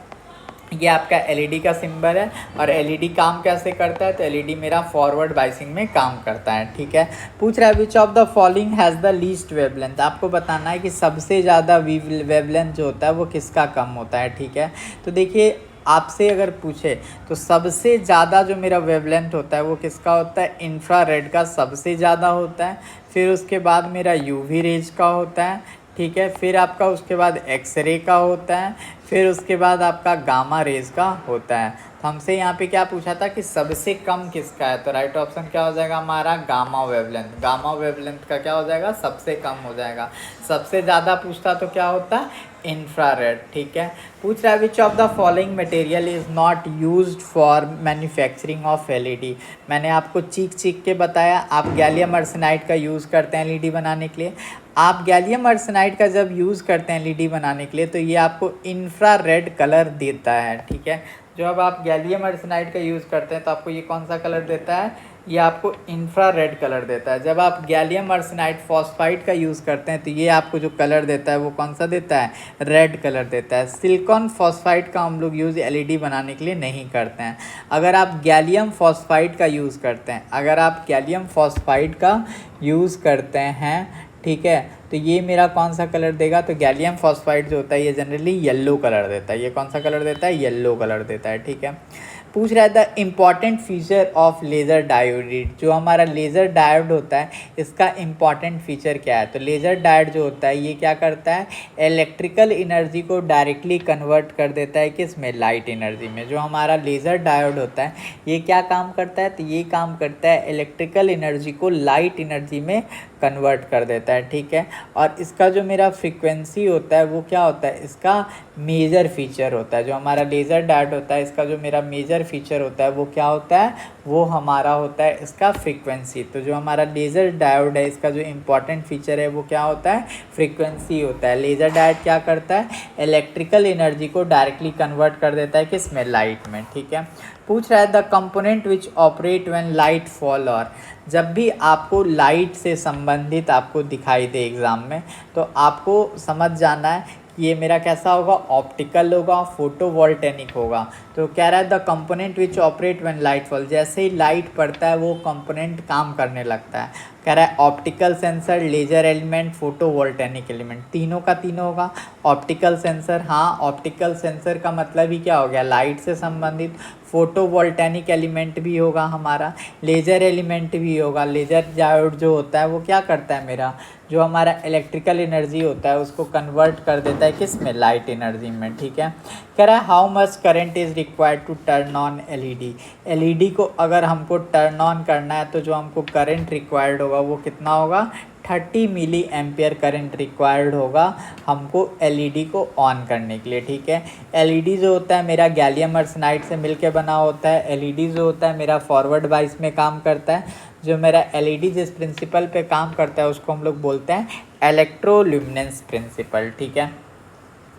ये आपका एलईडी का सिंबल है। और एलईडी काम कैसे करता है, तो एलईडी मेरा फॉरवर्ड बाइसिंग में काम करता है। ठीक है, पूछ रहा है which of the following has the least wavelength. आपको बताना है कि सबसे ज़्यादा वेवलेंथ जो होता है वो किसका कम होता है। ठीक है, तो देखिए आपसे अगर पूछे तो सबसे ज़्यादा जो मेरा वेवलेंथ होता है वो किसका होता है, इंफ्रारेड का सबसे ज़्यादा होता है। फिर उसके बाद मेरा यूवी रेज का होता है, ठीक है। फिर आपका उसके बाद एक्सरे का होता है, फिर उसके बाद आपका गामा रेज का होता है। तो हमसे यहाँ पे क्या पूछा था कि सबसे कम किसका है, तो राइट ऑप्शन क्या हो जाएगा हमारा, गामा वेवलेंथ। गामा वेवलेंथ का क्या हो जाएगा, सबसे कम हो जाएगा। सबसे ज़्यादा पूछता तो क्या होता, इंफ्रारेड, ठीक है। पूछ रहा है which of the following material is not used for manufacturing of LED. मैंने आपको चीख चीख के बताया, आप गैलियम आर्सेनाइड का यूज़ करते हैं एलईडी बनाने के लिए। आप गैलियम आर्सेनाइड का जब यूज़ करते हैं एलईडी बनाने के लिए तो ये आपको इंफ्रारेड कलर देता है, ठीक है। जब आप गैलियम आर्सेनाइड का यूज़ करते हैं तो आपको ये कौन सा कलर देता है, ये आपको इंफ्रारेड कलर देता है। जब आप गैलियम आर्सेनाइड फॉस्फाइड का यूज़ करते हैं तो ये आपको जो कलर देता है वो कौन सा देता है, रेड कलर देता है। सिलिकॉन फॉस्फाइड का हम लोग यूज़ एलईडी बनाने के लिए नहीं करते हैं। अगर आप गैलियम फॉस्फाइड का यूज़ करते हैं, अगर आप गैलियम फॉस्फाइड का यूज़ करते हैं, ठीक है, तो ये मेरा कौन सा कलर देगा, तो गैलियम फॉस्फाइड जो होता है ये जनरली येलो कलर देता है। ये कौन सा कलर देता है, येलो कलर देता है, ठीक है। पूछ रहा है the important feature of laser diode. जो हमारा लेज़र डायोड होता है इसका इम्पॉर्टेंट फीचर क्या है, तो लेज़र डायोड जो होता है ये क्या करता है, इलेक्ट्रिकल एनर्जी को डायरेक्टली कन्वर्ट कर देता है किस में, लाइट एनर्जी में। जो हमारा लेज़र डायोड होता है ये क्या काम करता है, तो ये काम करता है इलेक्ट्रिकल एनर्जी को लाइट एनर्जी में कन्वर्ट कर देता है, ठीक है। और इसका जो मेरा फ्रीक्वेंसी होता है वो क्या होता है, इसका मेजर फीचर होता है। जो हमारा लेज़र डायोड होता है इसका जो मेरा मेजर फीचर होता है वो क्या होता है, वो हमारा होता है इसका फ्रीक्वेंसी। तो जो हमारा लेज़र डायोड है इसका जो इम्पॉर्टेंट फीचर है वो क्या होता है, फ्रीक्वेंसी होता है। लेज़र डायोड क्या करता है, इलेक्ट्रिकल एनर्जी को डायरेक्टली कन्वर्ट कर देता है किस में, लाइट में, ठीक है। पूछ रहा है the component which operate when light fall. और जब भी आपको लाइट से संबंधित आपको दिखाई दे एग्ज़ाम में तो आपको समझ जाना है कि ये मेरा कैसा होगा, ऑप्टिकल होगा, फोटोवोल्टेनिक होगा। तो कह रहा है the component which operate when light fall, जैसे ही लाइट पड़ता है वो कंपोनेंट काम करने लगता है। कह रहा है optical sensor, laser element, photovoltaic element, तीनों का तीनों होगा। ऑप्टिकल सेंसर, हाँ ऑप्टिकल सेंसर का मतलब ही क्या हो गया, लाइट से संबंधित। फोटोवोल्टेनिक एलिमेंट भी होगा हमारा, लेज़र एलिमेंट भी होगा। लेज़र डायोड जो होता है वो क्या करता है, मेरा जो हमारा इलेक्ट्रिकल एनर्जी होता है उसको कन्वर्ट कर देता है किस में, लाइट एनर्जी में, ठीक है। कह रहा है how much current is required to turn on LED. LED को अगर हमको टर्न ऑन करना है तो जो हमको करंट रिक्वायर्ड होगा वो कितना होगा, 30 मिली एम्पियर करंट रिक्वायर्ड होगा हमको एलईडी को ऑन करने के लिए, ठीक है। एलईडी जो होता है मेरा गैलियम आर्सेनाइड से मिलके बना होता है। एलईडी जो होता है मेरा फॉरवर्ड बाइस में काम करता है। जो मेरा एलईडी जिस प्रिंसिपल पे काम करता है उसको हम लोग बोलते हैं इलेक्ट्रोल्यूमिनेंस प्रिंसिपल, ठीक है।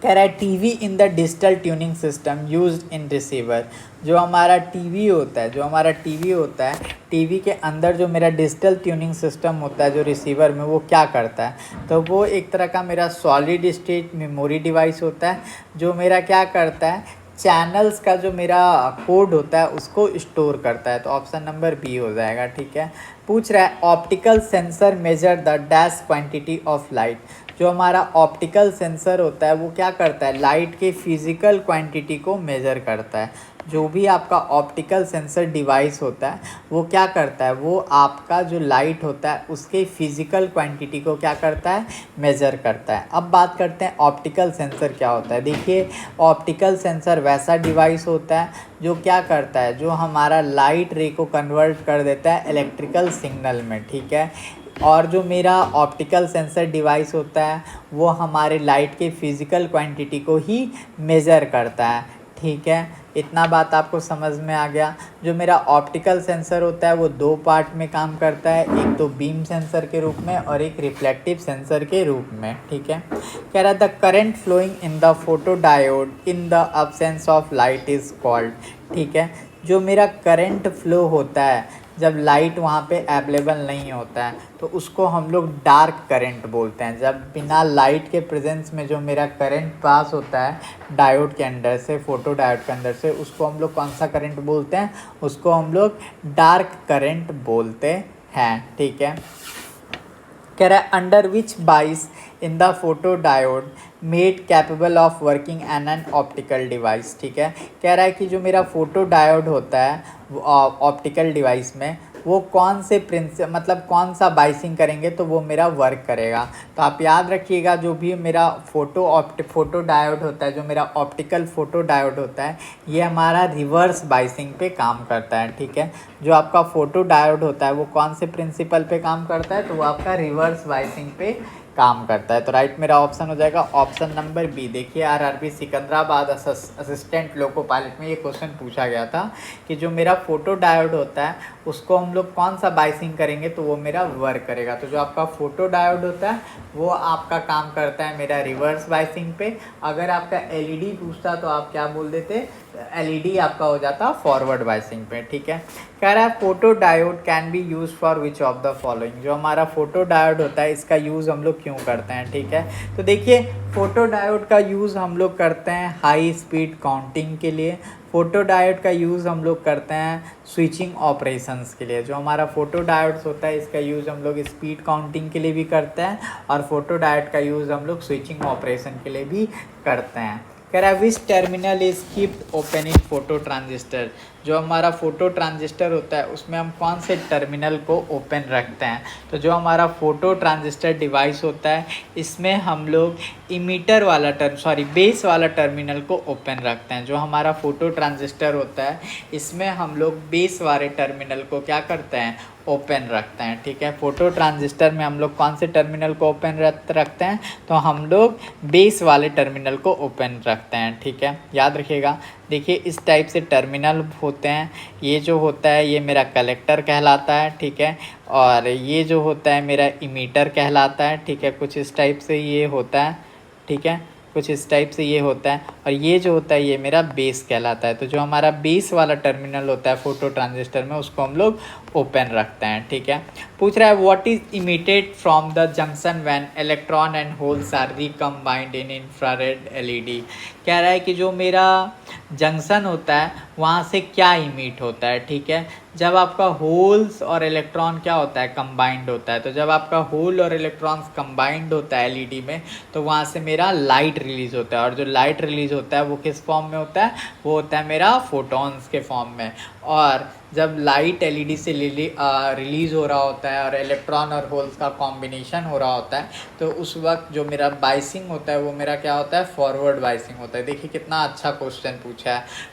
कह रहा है TV in the digital tuning system used in receiver. जो हमारा टीवी होता है, जो हमारा टीवी होता है, टीवी के अंदर जो मेरा डिजिटल ट्यूनिंग सिस्टम होता है जो रिसीवर में, वो क्या करता है, तो वो एक तरह का मेरा सॉलिड स्टेट मेमोरी डिवाइस होता है जो मेरा क्या करता है, चैनल्स का जो मेरा कोड होता है उसको स्टोर करता है। तो ऑप्शन नंबर बी हो जाएगा, ठीक है। पूछ रहा है optical sensor measure the dash quantity of light. जो हमारा ऑप्टिकल सेंसर होता है वो क्या करता है, लाइट के फिज़िकल क्वांटिटी को मेज़र करता है। जो भी आपका ऑप्टिकल सेंसर डिवाइस होता है वो क्या करता है, वो आपका जो लाइट होता है उसके फिज़िकल क्वांटिटी को क्या करता है, मेज़र करता है। अब बात करते हैं ऑप्टिकल सेंसर क्या होता है। देखिए ऑप्टिकल सेंसर वैसा डिवाइस होता है जो क्या करता है, जो हमारा लाइट रे को कन्वर्ट कर देता है इलेक्ट्रिकल सिग्नल में, ठीक है। और जो मेरा ऑप्टिकल सेंसर डिवाइस होता है वो हमारे लाइट के फिज़िकल क्वांटिटी को ही मेज़र करता है, ठीक है। इतना बात आपको समझ में आ गया। जो मेरा ऑप्टिकल सेंसर होता है वो दो पार्ट में काम करता है, एक तो बीम सेंसर के रूप में और एक रिफ्लेक्टिव सेंसर के रूप में, ठीक है। कह रहा है the current flowing in the photo diode in the absence of light is called, ठीक है। जो मेरा करंट फ्लो होता है जब लाइट वहाँ पे अवेलेबल नहीं होता है तो उसको हम लोग डार्क करंट बोलते हैं। जब बिना लाइट के प्रेजेंस में जो मेरा करंट पास होता है डायोड के अंदर से, फोटो डायोड के अंदर से, उसको हम लोग कौन सा करंट बोलते हैं, उसको हम लोग डार्क करंट बोलते हैं, ठीक है। कह रहा है under which bias in the photo diode made capable of working an an optical device. ठीक है, कह रहा है कि जो मेरा फोटो डायोड होता है ऑप्टिकल डिवाइस में, वो कौन से मतलब कौन सा बाइसिंग करेंगे तो वो मेरा वर्क करेगा। तो आप याद रखिएगा, जो भी मेरा फोटो डायोड होता है, जो मेरा ऑप्टिकल फोटो डायोड होता है, ये हमारा रिवर्स बाइसिंग पे काम करता है। ठीक है, जो आपका फोटो डायोड होता है वो कौन से प्रिंसिपल पे काम करता है, तो वो आपका रिवर्स बाइसिंग पे काम करता है। तो राइट मेरा ऑप्शन हो जाएगा ऑप्शन नंबर बी। देखिए RRB Secunderabad assistant loco pilot में ये क्वेश्चन पूछा गया था कि जो मेरा फोटो डायोड होता है उसको हम लोग कौन सा बाइसिंग करेंगे तो वो मेरा वर्क करेगा। तो जो आपका फोटो डायोड होता है वो आपका काम करता है मेरा रिवर्स बाइसिंग पे। अगर आपका एलईडी पूछता तो आप क्या बोल देते, एलईडी आपका हो जाता फॉरवर्ड बाइसिंग पे। ठीक है, कह रहा है photo diode can be use for which of the following. जो हमारा फोटो डायोड होता है इसका यूज़ हम लोग क्यों करते हैं। ठीक है, तो देखिए फोटो डायोड का यूज़ हम लोग करते हैं हाई स्पीड काउंटिंग के लिए। फोटो डायोड का यूज़ हम लोग करते हैं स्विचिंग ऑपरेशंस के लिए। जो हमारा फोटो डायोड्स होता है इसका यूज़ हम लोग स्पीड काउंटिंग के लिए भी करते हैं, और फोटो डायोड का यूज़ हम लोग स्विचिंग ऑपरेशन के लिए भी करते हैं। कह रहा है which terminal is kept open in photo transistor. जो हमारा फोटो ट्रांजिस्टर होता है उसमें हम कौन से टर्मिनल को ओपन रखते हैं। तो जो हमारा फोटो ट्रांजिस्टर डिवाइस होता है इसमें हम लोग इमीटर वाला बेस वाला टर्मिनल को ओपन रखते हैं। जो हमारा फोटो ट्रांजिस्टर होता है इसमें हम लोग बेस वाले टर्मिनल को क्या करते हैं, ओपन रखते हैं। ठीक है, फोटो ट्रांजिस्टर में हम लोग कौन से टर्मिनल को ओपन रखते हैं, तो हम लोग बेस वाले टर्मिनल को ओपन रखते हैं। ठीक है, याद रखिएगा। देखिए इस टाइप से टर्मिनल होते हैं, ये जो होता है ये मेरा कलेक्टर कहलाता है। ठीक है, और ये जो होता है मेरा इमीटर कहलाता है। ठीक है, कुछ इस टाइप से ये होता है। ठीक है, कुछ इस टाइप से ये होता है, और ये जो होता है ये मेरा बेस कहलाता है। तो जो हमारा बेस वाला टर्मिनल होता है फोटो ट्रांजिस्टर में उसको हम लोग ओपन रखते हैं। ठीक है, पूछ रहा है what is emitted from the junction when electron and holes are recombined in infrared LED. कह रहा है कि जो मेरा जंक्शन होता है वहाँ से क्या इमिट होता है। ठीक है, जब आपका होल्स और इलेक्ट्रॉन क्या होता है, कंबाइंड होता है। तो जब आपका होल और इलेक्ट्रॉन्स कंबाइंड होता है एलईडी में तो वहाँ से मेरा लाइट रिलीज होता है, और जो लाइट रिलीज होता है वो किस फॉर्म में होता है, वो होता है मेरा फोटॉन्स के फॉर्म में। और जब लाइट एलईडी से रिलीज़ हो रहा होता है और इलेक्ट्रॉन और होल्स का कॉम्बिनेशन हो रहा होता है तो उस वक्त जो मेरा बाइसिंग होता है वो मेरा क्या होता है, फॉरवर्ड बाइसिंग होता है। देखिए कितना अच्छा क्वेश्चन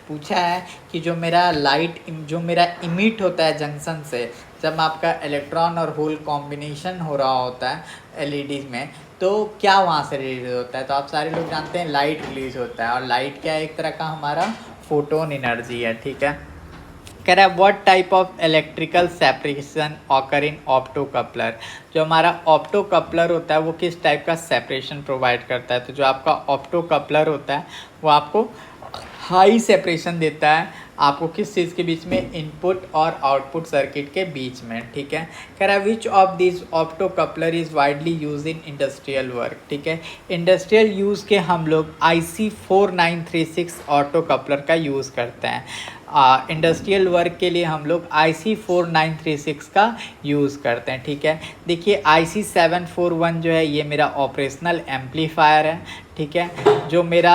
पूछा है कि जो मेरा जो मेरा इमिट होता है जंक्शन से, जब आपका इलेक्ट्रॉन और होल कॉम्बिनेशन हो रहा होता है एलईडी में तो क्या वहाँ से रिलीज होता है। तो आप सारे लोग जानते हैं लाइट रिलीज होता है, और लाइट क्या है, एक तरह का हमारा फोटोन एनर्जी है। ठीक है, कह रहा है what type of electrical separation occur in opto coupler. जो हमारा ऑप्टो कपलर होता है वो किस टाइप का सेपरेशन प्रोवाइड करता है। तो जो आपका ऑप्टो कपलर होता है वो आपको हाई सेपरेशन देता है, आपको किस चीज़ के बीच में, इनपुट और आउटपुट सर्किट के बीच में। ठीक है, कह रहा है which of this opto coupler is widely use in industrial work. ठीक है, इंडस्ट्रियल यूज़ के हम लोग IC 4936 ऑटो कपलर का यूज़ करते हैं। इंडस्ट्रियल वर्क के लिए हम लोग IC 4936 का यूज़ करते हैं। ठीक है, देखिए IC 741 जो है ये मेरा ऑपरेशनल एम्पलीफायर है। ठीक है, जो मेरा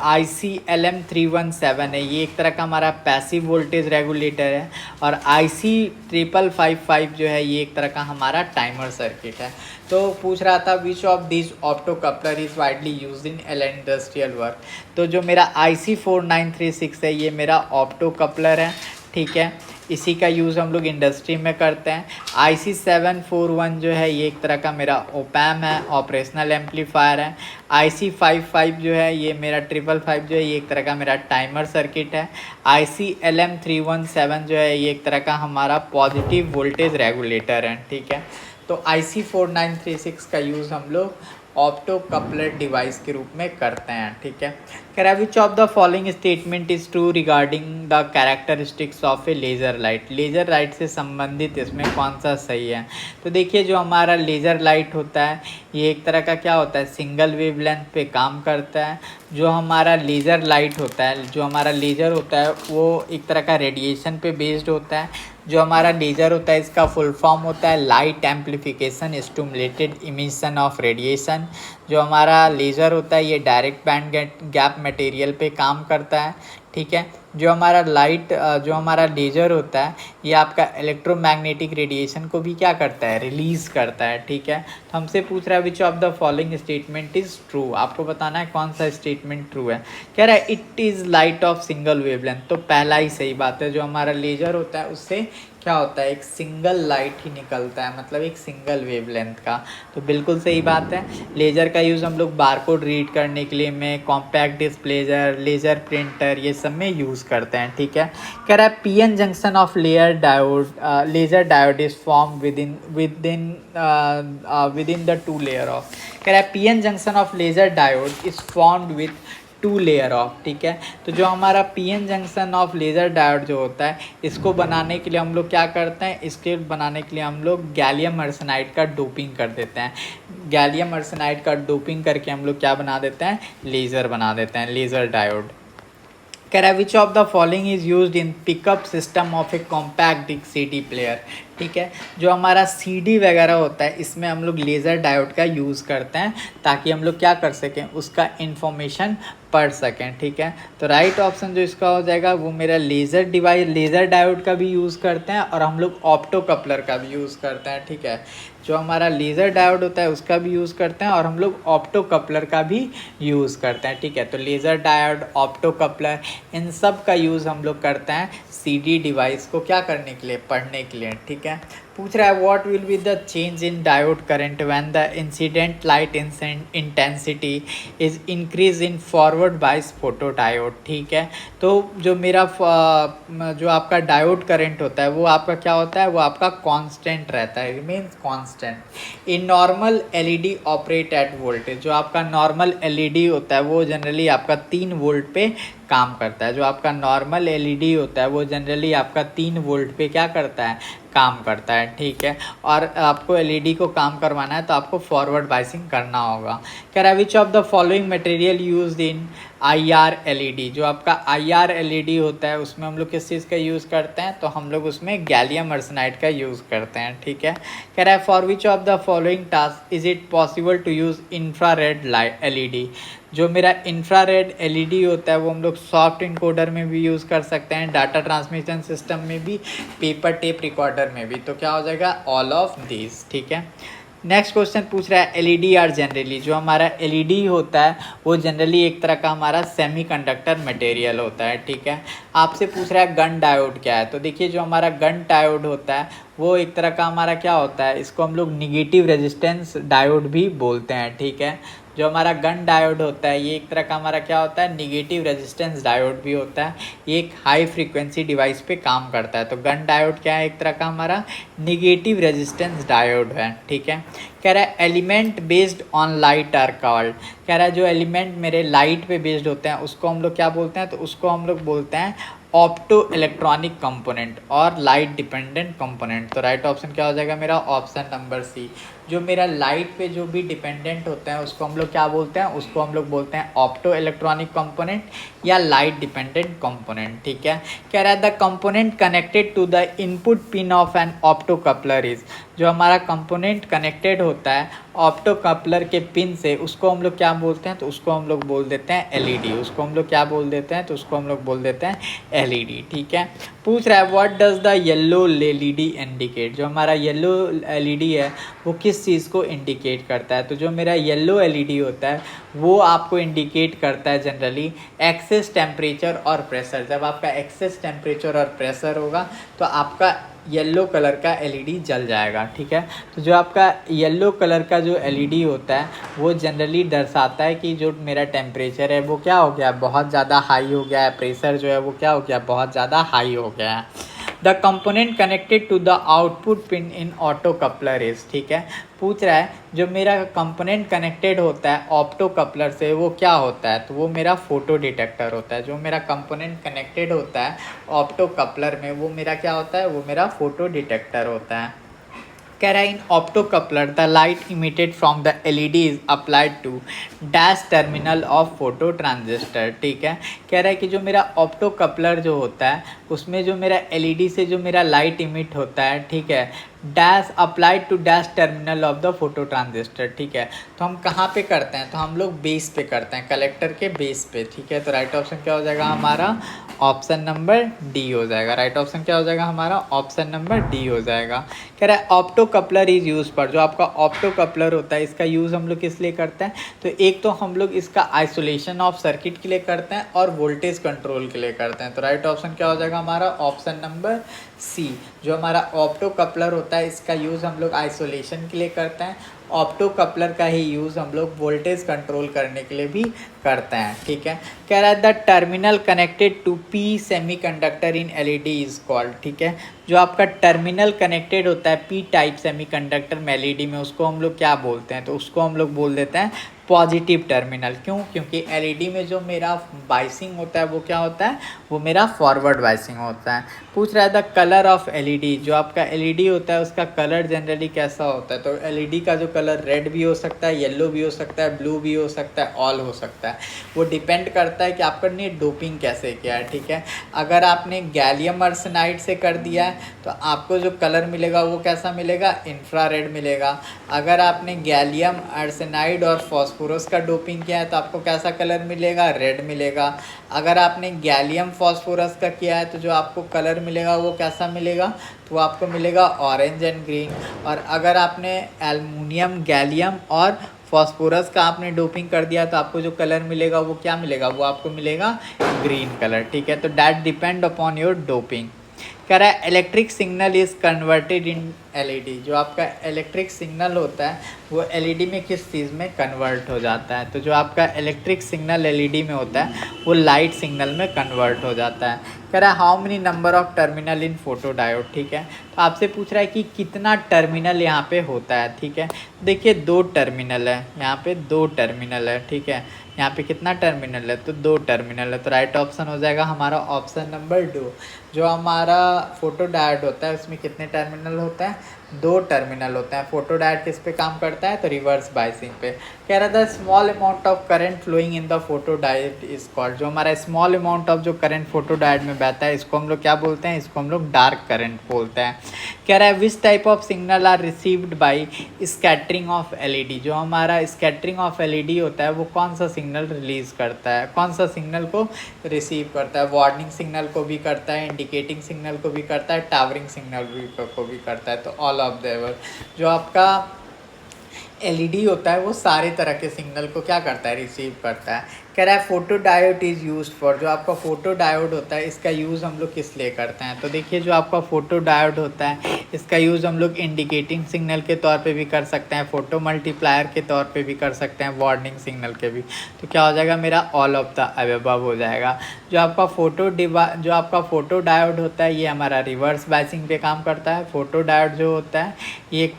IC LM317 है ये एक तरह का हमारा पैसिव वोल्टेज रेगुलेटर है, और IC 5555 जो है ये एक तरह का हमारा टाइमर सर्किट है। तो पूछ रहा था which of this opto coupler is widely use in industrial work. तो जो मेरा IC 4936 है ये मेरा ऑप्टो कपलर है। ठीक है, इसी का यूज़ हम लोग इंडस्ट्री में करते हैं। IC 741 जो है ये एक तरह का मेरा ओपैम है, ऑपरेशनल एम्पलीफायर है। IC 55 जो है ये मेरा 555 जो है ये एक तरह का मेरा टाइमर सर्किट है। IC LM317 जो है ये एक तरह का हमारा पॉजिटिव वोल्टेज रेगुलेटर है। ठीक है, तो IC 4936 का यूज़ हम लोग ऑप्टो कपलर डिवाइस के रूप में करते हैं। ठीक है, कह रहा है which of the following statement is true regarding the characteristics of A laser light. Laser light से संबंधित इसमें कौन सा सही है। तो देखिए जो हमारा लेज़र लाइट होता है ये एक तरह का क्या होता है, सिंगल वेवलेंथ पे काम करता है। जो हमारा लेज़र लाइट होता है, जो हमारा लेज़र होता है वो एक तरह का रेडिएशन पे बेस्ड होता है। जो हमारा लेज़र होता है इसका फुल फॉर्म होता है light amplification stimulated emission of radiation. जो हमारा लेज़र होता है ये डायरेक्ट बैंड गैप मटेरियल पे काम करता है, ठीक है। जो हमारा जो हमारा लेज़र होता है ये आपका इलेक्ट्रोमैग्नेटिक रेडिएशन को भी क्या करता है, रिलीज़ करता है, ठीक है। तो हमसे पूछ रहा है which of the following statement is true. आपको बताना है कौन सा स्टेटमेंट ट्रू है। कह रहा है it is light of single wavelength. तो पहला ही सही बात है। जो हमारा लेज़र होता है उससे क्या होता है, एक सिंगल लाइट ही निकलता है, मतलब एक सिंगल वेवलेंथ का। तो बिल्कुल सही बात है। लेज़र का यूज़ हम लोग बारकोड रीड करने के लिए में, कॉम्पैक्ट डिस्प्लेजर, लेज़र प्रिंटर, ये सब में यूज़ करते हैं, ठीक है। कह रहा है PN junction of laser diode is form within the two layer of. कह रहा है PN junction of laser diode is formed with two layer of, ठीक है। तो जो हमारा PN junction of laser diode जो होता है इसको बनाने के लिए हम लोग क्या करते हैं, इसके बनाने के लिए हम लोग गैलियम आर्सेनाइड का डोपिंग कर देते हैं। गैलियम आर्सेनाइड का डोपिंग करके हम लोग क्या बना देते हैं, लेज़र बना देते हैं, लेज़र डायोड। कह रहा है which of the following is used in pickup system of a compact disc CD player, ठीक है। जो हमारा सीडी वगैरह होता है इसमें हम लोग लेज़र डायोड का यूज़ करते हैं ताकि हम लोग क्या कर सकें, उसका इन्फॉर्मेशन पढ़ सकें, ठीक है। तो राइट ऑप्शन जो इसका हो जाएगा वो मेरा लेज़र डायोड का भी यूज़ करते हैं और हम लोग ऑप्टो कपलर का भी यूज़ करते हैं, ठीक है। जो हमारा लेज़र डायोड होता है उसका भी यूज़ करते हैं और हम लोग ऑप्टो कपलर का भी यूज़ करते हैं, ठीक है। तो लेज़र डायोड, ऑप्टो कपलर, इन सब का यूज़ हम लोग करते हैं सीडी डिवाइस को क्या करने के लिए, पढ़ने के लिए, ठीक है। पूछ रहा है what will be the change in diode current when the incident light intensity is increase in forward bias photo diode, ठीक है। तो जो मेरा जो आपका डायोड करंट होता है वो आपका क्या होता है, वो आपका कांस्टेंट रहता है, remains constant. In normal LED operate at voltage. जो आपका नॉर्मल एलईडी होता है वो जनरली आपका 3 वोल्ट पे काम करता है। जो आपका नॉर्मल एलईडी होता है वो जनरली आपका 3 वोल्ट पे क्या करता है, काम करता है, ठीक है। और आपको एलईडी को काम करवाना है तो आपको फॉरवर्ड बाइसिंग करना होगा। कह रहा है which of the following material used in IR LED. जो आपका आईआर एलईडी होता है उसमें हम लोग किस चीज़ का यूज़ करते हैं, तो हम लोग उसमें गैलियम आर्सेनाइड का यूज़ करते हैं, ठीक है। कह रहा है for which of the following task is it possible to use infrared light LED. जो मेरा इंफ्रारेड एलईडी होता है वो हम लोग सॉफ्ट इनकोडर में भी यूज़ कर सकते हैं, डाटा ट्रांसमिशन सिस्टम में भी, पेपर टेप रिकॉर्डर में भी। तो क्या हो जाएगा, ऑल ऑफ दिस, ठीक है। नेक्स्ट क्वेश्चन पूछ रहा है एलईडी आर जनरली। जो हमारा एलईडी होता है वो जनरली एक तरह का हमारा सेमीकंडक्टर मटेरियल होता है, ठीक है। आपसे पूछ रहा है गन डायोड क्या है। तो देखिए जो हमारा गन डायोड होता है वो एक तरह का हमारा क्या होता है, इसको हम लोग निगेटिव रेजिस्टेंस डायोड भी बोलते हैं, ठीक है। जो हमारा गन डायोड होता है ये एक तरह का हमारा क्या होता है, निगेटिव रेजिस्टेंस डायोड भी होता है। ये एक हाई फ्रीक्वेंसी डिवाइस पे काम करता है। तो गन डायोड क्या है, एक तरह का हमारा निगेटिव रेजिस्टेंस डायोड है, ठीक है। कह रहा है element based on light are called. कह रहा है जो एलिमेंट मेरे लाइट पे बेस्ड होते हैं उसको हम लोग क्या बोलते हैं, तो उसको हम लोग बोलते हैं ऑप्टो इलेक्ट्रॉनिक कंपोनेंट और लाइट डिपेंडेंट कंपोनेंट। तो राइट ऑप्शन क्या हो जाएगा मेरा, ऑप्शन नंबर सी। जो मेरा लाइट पे जो भी डिपेंडेंट होता है उसको हम लोग क्या बोलते हैं, उसको हम लोग बोलते हैं ऑप्टो इलेक्ट्रॉनिक कंपोनेंट या लाइट डिपेंडेंट कंपोनेंट, ठीक है। कह रहा है the component connected to the input pin of an opto coupler is. जो हमारा कंपोनेंट कनेक्टेड होता है ऑप्टो कपलर के पिन से उसको हम लोग क्या बोलते हैं, तो उसको हम लोग बोल देते हैं एलईडी। उसको हम लोग क्या बोल देते हैं, तो उसको हम लोग बोल देते हैं एलईडी, ठीक है। पूछ रहा है what does the yellow LED indicate. जो हमारा येलो एलईडी है वो किस चीज़ को इंडिकेट करता है। तो जो मेरा येलो एलईडी होता है वो आपको इंडिकेट करता है जनरली एक्सेस टेम्परेचर और प्रेशर। जब आपका एक्सेस टेम्परेचर और प्रेशर होगा तो आपका येलो कलर का एलईडी जल जाएगा, ठीक है। तो जो आपका येलो कलर का जो एलईडी होता है वो जनरली दर्शाता है कि जो मेरा टेम्परेचर है वो क्या हो गया, बहुत ज़्यादा हाई हो गया है, प्रेशर जो है वो क्या हो गया, बहुत ज़्यादा हाई हो गया है। The component connected to the output pin in opto coupler is, ठीक है, पूछ रहा है जो मेरा कंपोनेंट कनेक्टेड होता है ऑप्टो कपलर से वो क्या होता है, तो वो मेरा फोटो डिटेक्टर होता है। जो मेरा कंपोनेंट कनेक्टेड होता है ऑप्टो कपलर में वो मेरा क्या होता है, वो मेरा फोटो डिटेक्टर होता है। कह रहा है in opto coupler the light emitted from the LED is applied to dash terminal of photo transistor, ठीक है। कह रहा है कि जो मेरा ऑप्टो कपलर जो होता है उसमें जो मेरा एलईडी से जो मेरा लाइट इमिट होता है, ठीक है, dash applied to dash terminal of the photo transistor, ठीक है। तो हम कहाँ पे करते हैं, तो हम लोग बेस पे करते हैं, कलेक्टर के बेस पे, ठीक है। तो राइट ऑप्शन क्या हो जाएगा हमारा, ऑप्शन नंबर डी हो जाएगा। राइट ऑप्शन क्या हो जाएगा हमारा, ऑप्शन नंबर डी हो जाएगा। कह रहा है ऑप्टो कपलर इज यूज पर, जो आपका ऑप्टो कपलर होता है इसका यूज़ हम लोग किस लिए करते हैं, तो एक तो हम लोग इसका आइसोलेशन ऑफ सर्किट के लिए करते हैं और वोल्टेज कंट्रोल के लिए करते हैं। तो राइट ऑप्शन क्या हो जाएगा हमारा, ऑप्शन नंबर सी। जो हमारा ऑप्टो कपलर होता है इसका यूज़ हम लोग आइसोलेशन के लिए करते हैं, ऑप्टो कपलर का ही यूज़ हम लोग वोल्टेज कंट्रोल करने के लिए भी करते हैं, ठीक है। कह रहा है the terminal connected to P semiconductor in LED is called, ठीक है। जो आपका टर्मिनल कनेक्टेड होता है पी टाइप सेमीकंडक्टर में एलईडी में उसको हम लोग क्या बोलते हैं, तो उसको हम लोग बोल देते हैं पॉजिटिव टर्मिनल। क्यों, क्योंकि एलईडी में जो मेरा बाइसिंग होता है वो क्या होता है, वो मेरा फॉरवर्ड बाइसिंग होता है। पूछ रहा है द कलर ऑफ एलईडी, जो आपका एलईडी होता है उसका कलर जनरली कैसा होता है, तो एलईडी का जो कलर रेड भी हो सकता है, येलो भी हो सकता है, ब्लू भी हो सकता है, ऑल हो सकता है। वो डिपेंड करता है कि आपने डोपिंग कैसे किया है, ठीक है। अगर आपने गैलियम आर्सेनाइड से कर दिया है तो आपको जो कलर मिलेगा वो कैसा मिलेगा, इंफ्रारेड मिलेगा। अगर आपने गैलियम आर्सेनाइड और फॉस्फोरस का डोपिंग किया है तो आपको कैसा कलर मिलेगा, रेड मिलेगा। अगर आपने गैलियम फॉस्फोरस का किया है तो जो आपको कलर मिलेगा वो कैसा मिलेगा, तो आपको मिलेगा ऑरेंज एंड ग्रीन। और अगर आपने एल्युमिनियम, गैलियम और फॉस्फोरस का आपने डोपिंग कर दिया तो आपको जो कलर मिलेगा वो क्या मिलेगा, वो आपको मिलेगा ग्रीन कलर, ठीक है। तो that depend upon your doping. कह रहा है electric signal is converted in LED, जो आपका इलेक्ट्रिक सिग्नल होता है वो एलईडी में किस चीज़ में कन्वर्ट हो जाता है, तो जो आपका इलेक्ट्रिक सिग्नल एलईडी में होता है वो लाइट सिग्नल में कन्वर्ट हो जाता है। कह रहा है how many number of terminal in photo diode, ठीक है। तो आपसे पूछ रहा है कि कितना टर्मिनल यहाँ पे होता है, ठीक है। देखिए 2 टर्मिनल है, यहाँ पे 2 टर्मिनल है, ठीक है। यहाँ पे कितना टर्मिनल है, तो 2 टर्मिनल है। तो राइट ऑप्शन हो जाएगा हमारा ऑप्शन नंबर 2। जो हमारा फोटो डायोड होता है उसमें कितने टर्मिनल होते हैं, 2 टर्मिनल होते हैं। फोटो डायोड किस पे काम करता है, तो रिवर्स बाइसिंग पे। कह रहा था small amount of current flowing in the photo diode is called, जो हमारा स्मॉल अमाउंट ऑफ जो करंट फोटो डायोड में बहता है इसको हम लोग क्या बोलते हैं, इसको हम लोग डार्क करंट बोलते हैं। कह रहा है which type of signal are received by scattering of LED, जो हमारा स्कैटरिंग ऑफ एलईडी होता है वो कौन सा सिग्नल रिलीज करता है, कौन सा सिग्नल को रिसीव करता है, वार्निंग सिग्नल को भी करता है, इंडिकेटिंग सिग्नल को भी करता है, टावरिंग सिग्नल को भी करता है। तो ऑल ऑफ द एबव। जो आपका एलईडी होता है वो सारे तरह के सिग्नल को क्या करता है, रिसीव करता है। कह रहा है photo diode is use for, जो आपका फोटो डायोड होता है इसका यूज़ हम लोग किस लिए करते हैं, तो देखिए जो आपका फोटो डायोड होता है इसका यूज़ हम लोग इंडिकेटिंग सिग्नल के तौर पे भी कर सकते हैं, फोटो मल्टीप्लायर के तौर पे भी कर सकते हैं, वार्निंग सिग्नल के भी। तो क्या हो जाएगा मेरा ऑल ऑफ द अबव हो जाएगा। जो आपका फोटो डायोड होता है ये हमारा रिवर्स बाइसिंग पे काम करता है। फोटो डायोड जो होता है ये एक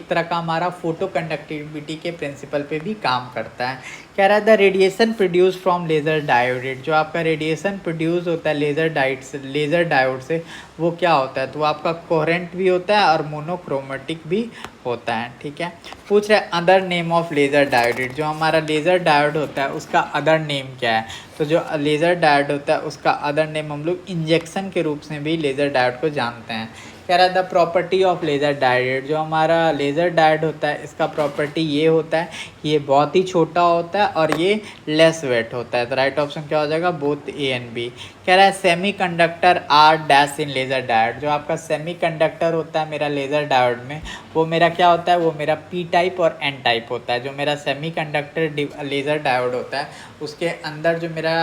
तरह का हमारा फोटो कंडक्टिविटी के प्रिंसिपल पे भी काम करता है। कह रहा है the radiation produce from laser diode, जो आपका रेडिएशन प्रोड्यूस होता है लेज़र डायोड से वो क्या होता है, तो वो आपका कोहेरेंट भी होता है और मोनोक्रोमेटिक भी होता है, ठीक है। पूछ रहे other name of laser diode, जो हमारा लेज़र डायोड होता है उसका अदर नेम क्या है, तो जो लेज़र डायोड होता है उसका अदर नेम हम लोग इंजेक्शन के रूप में भी लेज़र डायोड को जानते हैं। कह रहा है the property of laser diode, जो हमारा लेज़र डायोड होता है इसका प्रॉपर्टी ये होता है कि ये बहुत ही छोटा होता है और ये लेस वेट होता है। तो राइट ऑप्शन क्या हो जाएगा, बोथ ए एंड बी। कह रहा है semi conductor are dash in laser diode, जो आपका सेमी कंडक्टर होता है मेरा लेज़र डायोड में वो मेरा क्या होता है, वो मेरा पी टाइप और एन टाइप होता है। जो मेरा सेमी कंडक्टर लेज़र डायोड होता है उसके अंदर जो मेरा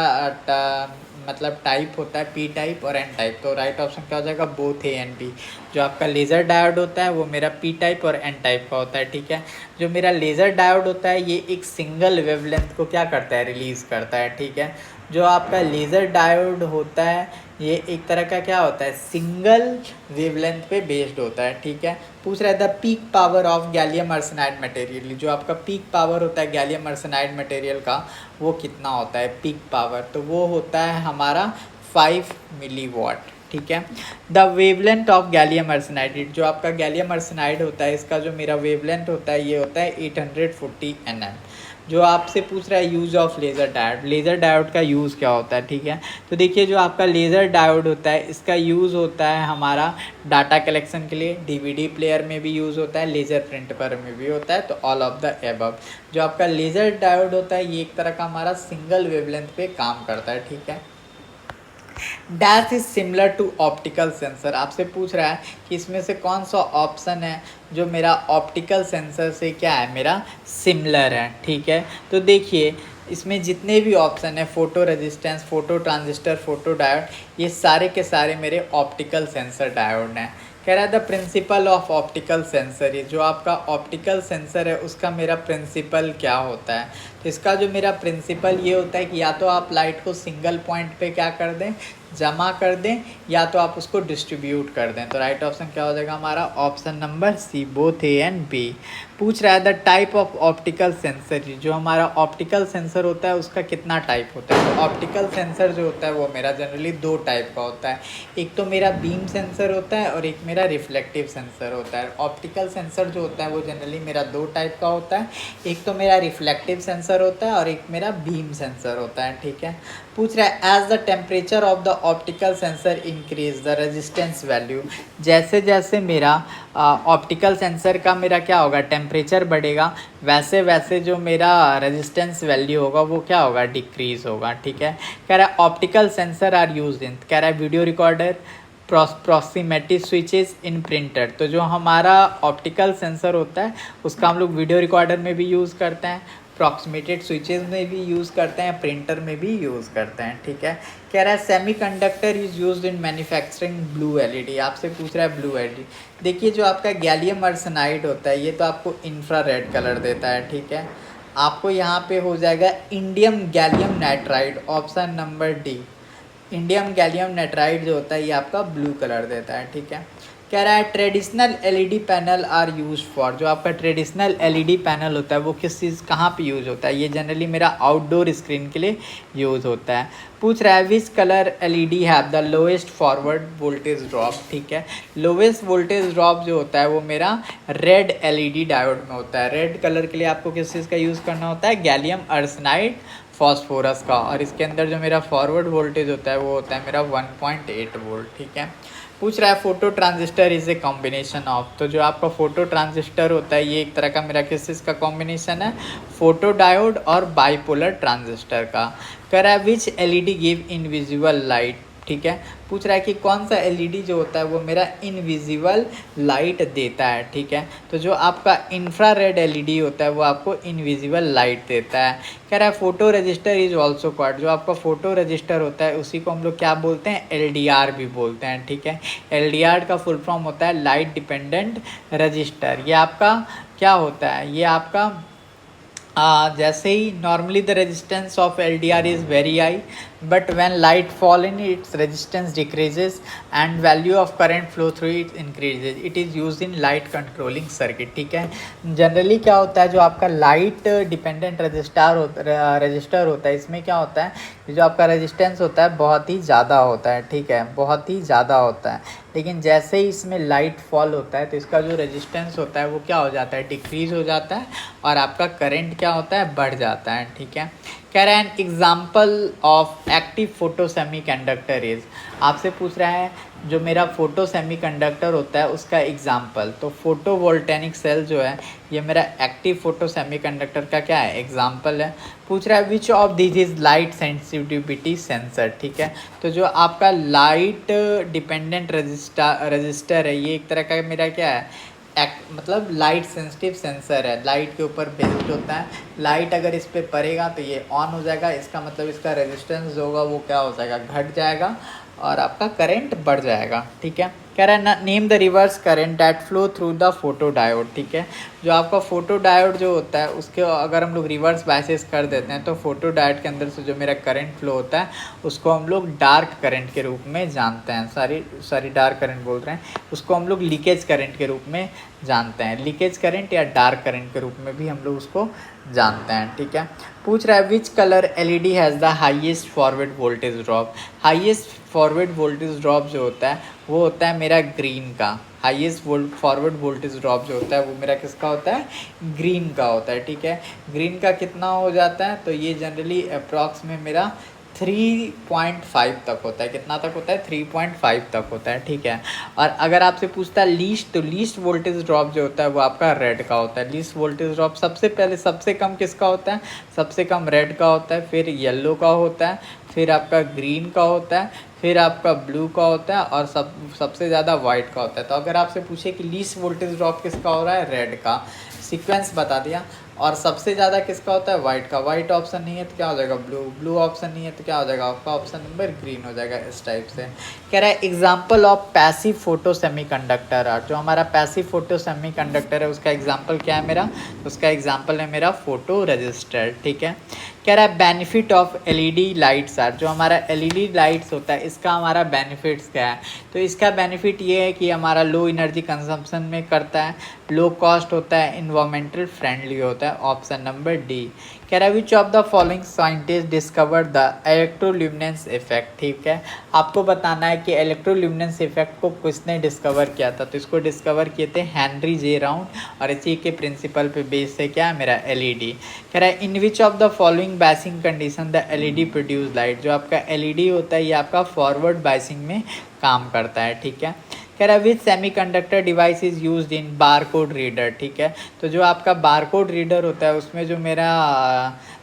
मतलब टाइप होता है पी टाइप और एन टाइप। तो राइट ऑप्शन क्या हो जाएगा, बोथ ए एंड बी। जो आपका लेज़र डायोड होता है वो मेरा पी टाइप और एन टाइप का होता है, ठीक है। जो मेरा लेज़र डायोड होता है ये एक सिंगल वेवलेंथ को क्या करता है, रिलीज़ करता है, ठीक है। जो आपका लेज़र डायोड होता है ये एक तरह का क्या होता है, सिंगल वेवलेंथ पे बेस्ड होता है, ठीक है। पूछ रहा है the peak power of gallium arsenide material, जो आपका पीक पावर होता है गैलियम आर्सेनाइड मटेरियल का वो कितना होता है पीक पावर, तो वो होता है हमारा 5 मिलीवाट, ठीक है। The wavelength of gallium arsenide, जो आपका गैलियम आर्सेनाइड होता है इसका जो मेरा वेवलेंथ होता है ये होता है 840 nm। जो आपसे पूछ रहा है use of laser diode, laser diode का यूज़ क्या होता है, ठीक है। तो देखिए जो आपका लेज़र डायोड होता है इसका यूज़ होता है हमारा डाटा कलेक्शन के लिए, डीवीडी प्लेयर में भी यूज़ होता है, लेज़र प्रिंट पर में भी होता है, तो ऑल ऑफ द एबव। जो आपका लेज़र डायोड होता है ये एक तरह का हमारा सिंगल वेवलेंथ पे काम करता है, ठीक है। Dash is similar to optical sensor, आपसे पूछ रहा है कि इसमें से कौन सा ऑप्शन है जो मेरा ऑप्टिकल सेंसर से क्या है, मेरा सिमिलर है, ठीक है। तो देखिए इसमें जितने भी ऑप्शन है, photo resistance, photo transistor, photo diode, ये सारे के सारे मेरे ऑप्टिकल सेंसर डायोड हैं। कह रहा है the principle of optical sensor, ये जो आपका ऑप्टिकल सेंसर है उसका मेरा प्रिंसिपल क्या होता है, तो इसका जो मेरा प्रिंसिपल ये होता है कि या तो आप लाइट को सिंगल पॉइंट पे क्या कर दें, जमा कर दें, या तो आप उसको डिस्ट्रीब्यूट कर दें। तो राइट ऑप्शन क्या हो जाएगा हमारा, option number C, both A and B. पूछ रहा है the type of optical sensor, जो हमारा ऑप्टिकल सेंसर होता है उसका कितना टाइप होता है। तो ऑप्टिकल सेंसर जो होता है वो मेरा जनरली 2 टाइप का होता है, एक तो मेरा बीम सेंसर होता है और एक मेरा रिफ्लेक्टिव सेंसर होता है। ऑप्टिकल सेंसर जो होता है वो जनरली मेरा 2 टाइप का होता है, एक तो मेरा रिफ्लेक्टिव सेंसर होता है और एक मेरा बीम सेंसर होता है, ठीक है। पूछ रहा है as the temperature of the optical sensor increase the resistance value, जैसे जैसे मेरा ऑप्टिकल सेंसर का मेरा क्या होगा, टेम्परेचर बढ़ेगा, वैसे वैसे जो मेरा रेजिस्टेंस वैल्यू होगा वो क्या होगा, डिक्रीज होगा, ठीक है। कह रहा है optical sensor are use in, कह रहा है video recorder, proximity switches in printer. तो जो हमारा ऑप्टिकल सेंसर होता है उसका हम लोग वीडियो रिकॉर्डर में भी यूज़ करते हैं, प्रॉक्सिमेटेड स्विचेस में भी यूज़ करते हैं, प्रिंटर में भी यूज़ करते हैं, ठीक है। कह रहा है semiconductor is used in manufacturing blue LED, आपसे पूछ रहा है ब्लू एलईडी। देखिए जो आपका गैलियम आर्सेनाइड होता है ये तो आपको इंफ्रारेड कलर देता है, ठीक है। आपको यहाँ पे हो जाएगा indium gallium nitride, option number D. Indium gallium nitride जो होता है ये आपका ब्लू कलर देता है, ठीक है। कह रहा है traditional LED panel are use for, जो आपका ट्रेडिशनल एलईडी पैनल होता है वो किस चीज़ कहाँ पे यूज़ होता है, ये जनरली मेरा आउटडोर स्क्रीन के लिए यूज़ होता है। पूछ रहा है which colour LED have the lowest forward voltage drop, ठीक है। लोएस्ट वोल्टेज ड्रॉप जो होता है वो मेरा रेड एलईडी डायोड में होता है। रेड कलर के लिए आपको किस चीज़ का यूज़ करना होता है, गैलियम आर्सेनाइड फॉस्फोरस का, और इसके अंदर जो मेरा फॉरवर्ड वोल्टेज होता है वो होता है मेरा 1.8 वोल्ट, ठीक है। पूछ रहा है photo transistor is a combination of, तो जो आपका फोटो ट्रांजिस्टर होता है ये एक तरह का मेरा किस चीज़ का कॉम्बिनेशन है, फोटो डायोड और बाइपोलर ट्रांजिस्टर का। कह रहा है विच एलईडी गिव इनविजिबल लाइट, ठीक है। पूछ रहा है कि कौन सा एलईडी जो होता है वो मेरा इनविजिबल लाइट देता है, ठीक है। तो जो आपका इंफ्रारेड एलईडी होता है वो आपको इनविजिबल लाइट देता है। कह रहा है photo register is also called, जो आपका फोटो रजिस्टर होता है उसी को हम लोग क्या बोलते हैं, एलडीआर भी बोलते हैं, ठीक है। एलडीआर का फुल फॉर्म होता है लाइट डिपेंडेंट रजिस्टर। ये आपका क्या होता है, ये आपका जैसे ही normally the resistance of LDR is very high, but when light fall in its resistance decreases and value of current flow through it increases, it is use in light controlling circuit, ठीक है। Generally क्या होता है जो आपका light dependent register होता है इसमें क्या होता है, जो आपका रेजिस्टेंस होता है बहुत ही ज़्यादा होता है, ठीक है, बहुत ही ज़्यादा होता है। लेकिन जैसे ही इसमें लाइट फॉल होता है तो इसका जो रेजिस्टेंस होता है वो क्या हो जाता है, डिक्रीज़ हो जाता है, और आपका करंट क्या होता है, बढ़ जाता है, ठीक है। कह रहा है an example of active photo semiconductor is, आपसे पूछ रहा है जो मेरा फोटो सेमीकंडक्टर होता है उसका एग्जाम्पल, तो फोटो वोल्टेनिक सेल जो है ये मेरा एक्टिव फोटो सेमीकंडक्टर का क्या है, एग्जाम्पल है। पूछ रहा है which of this is light sensitivity sensor, ठीक है। तो जो आपका लाइट डिपेंडेंट रजिस्टर है ये एक तरह का मेरा क्या है, मतलब लाइट सेंसिटिव सेंसर है, लाइट के ऊपर बेस्ड होता है। लाइट अगर इस पर पड़ेगा तो ये ऑन हो जाएगा, इसका मतलब इसका रेजिस्टेंस जो होगा वो क्या हो जाएगा, घट जाएगा, और आपका करंट बढ़ जाएगा। ठीक है, कह रहा है name the reverse current that flow through the photo diode. ठीक है, जो आपका फोटो डायोड जो होता है उसके अगर हम लोग रिवर्स बायसेस कर देते हैं तो फोटो डायोड के अंदर से जो मेरा करंट फ्लो होता है उसको हम लोग डार्क करंट के रूप में जानते हैं। सॉरी डार्क करंट बोल रहे हैं, उसको हम लोग लीकेज करंट के रूप में जानते हैं। लीकेज करंट या डार्क करंट के रूप में भी हम लोग उसको जानते हैं। ठीक है, पूछ रहा है which colour LED has the highest forward voltage drop. Highest forward voltage drop जो होता है वो होता है मेरा ग्रीन का। हाईएस्ट फॉरवर्ड वोल्टेज ड्रॉप जो होता है वो मेरा किसका होता है, ग्रीन का होता है। ठीक है, ग्रीन का कितना हो जाता है, तो ये जनरली अप्रॉक्स में मेरा 3.5 तक होता है। कितना तक होता है, 3.5 तक होता है। ठीक है, और अगर आपसे पूछता है लीस्ट, तो लीस्ट वोल्टेज ड्रॉप जो होता है वो आपका रेड का होता है। लीस्ट वोल्टेज ड्रॉप सबसे पहले सबसे कम किसका होता है, सबसे कम रेड का होता है, फिर येलो का होता है, फिर आपका ग्रीन का होता है, फिर आपका ब्लू का होता है और सबसे ज़्यादा वाइट का होता है। तो अगर आपसे पूछे कि लीस्ट वोल्टेज ड्रॉप किसका हो रहा है, रेड का, सीक्वेंस बता दिया। और सबसे ज़्यादा किसका होता है, वाइट का। वाइट ऑप्शन नहीं है तो क्या हो जाएगा, ब्लू। ब्लू ऑप्शन नहीं है तो क्या हो जाएगा आपका ऑप्शन नंबर ग्रीन हो जाएगा। इस टाइप से कह रहा है example of passive photo semiconductor are. जो हमारा पैसिव फोटो सेमीकंडक्टर है उसका एग्जाम्पल क्या है मेरा, उसका एग्जाम्पल है मेरा फोटो रजिस्टर। ठीक है, कह रहा है benefit of LED lights are. जो हमारा एलईडी लाइट्स होता है इसका हमारा बेनिफिट्स क्या है, तो इसका बेनिफिट ये है कि हमारा लो एनर्जी कंजम्पशन में करता है, लो कॉस्ट होता है, इन्वायरमेंटल फ्रेंडली होता है। Option number D. कह रहा है which of the following scientist discover the electroluminescence effect. ठीक है, आपको बताना है कि इलेक्ट्रोल्यूमिनेंस इफेक्ट को किसने डिस्कवर किया था, तो इसको डिस्कवर किए थे हेनरी जे राउंड और इसी के प्रिंसिपल पे बेस है क्या मेरा एलईडी। कह रहा है in which of the following biasing condition the LED produce light. जो आपका एलईडी होता है ये आपका फॉरवर्ड बायसिंग में काम करता है। ठीक है, कह रहा है which semiconductor device is used in barcode reader. ठीक है, तो जो आपका बारकोड रीडर होता है उसमें जो मेरा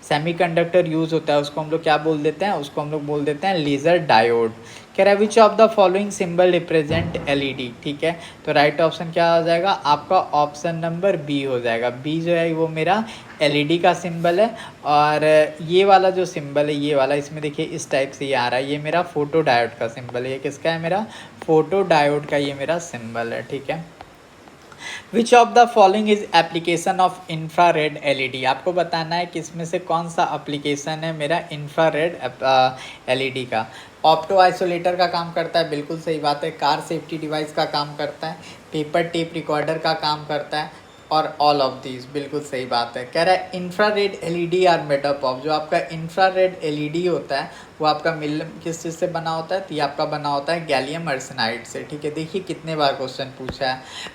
सेमीकंडक्टर यूज़ होता है उसको हम लोग क्या बोल देते हैं, उसको हम लोग बोल देते हैं लेज़र डायोड। कह रहा है which of the following symbol represent LED. ठीक है, तो राइट ऑप्शन क्या हो जाएगा आपका ऑप्शन नंबर बी हो जाएगा। बी जो है वो मेरा एलईडी का सिंबल है और ये वाला जो सिंबल है ये वाला, इसमें देखिए इस टाइप से ये आ रहा है, ये मेरा फोटो डायोड का सिंबल है। ये किसका है, मेरा फोटो डायोड का ये मेरा सिंबल है। ठीक है, which of the following is application of infrared LED. आपको बताना है कि इसमें से कौन सा एप्लीकेशन है मेरा इंफ्रारेड एलईडी का। ऑप्टो आइसोलेटर का काम करता है, बिल्कुल सही बात है। कार सेफ्टी डिवाइस का काम करता है, पेपर टेप रिकॉर्डर का काम करता है और ऑल ऑफ दीज, बिल्कुल सही बात है। कह रहा है infrared LED are made up of. जो आपका इंफ्रारेड एलईडी होता है वो आपका मिल किस चीज़ से बना होता है, तो ये आपका बना होता है गैलियम आर्सेनाइड से। ठीक है, देखिए कितने बार क्वेश्चन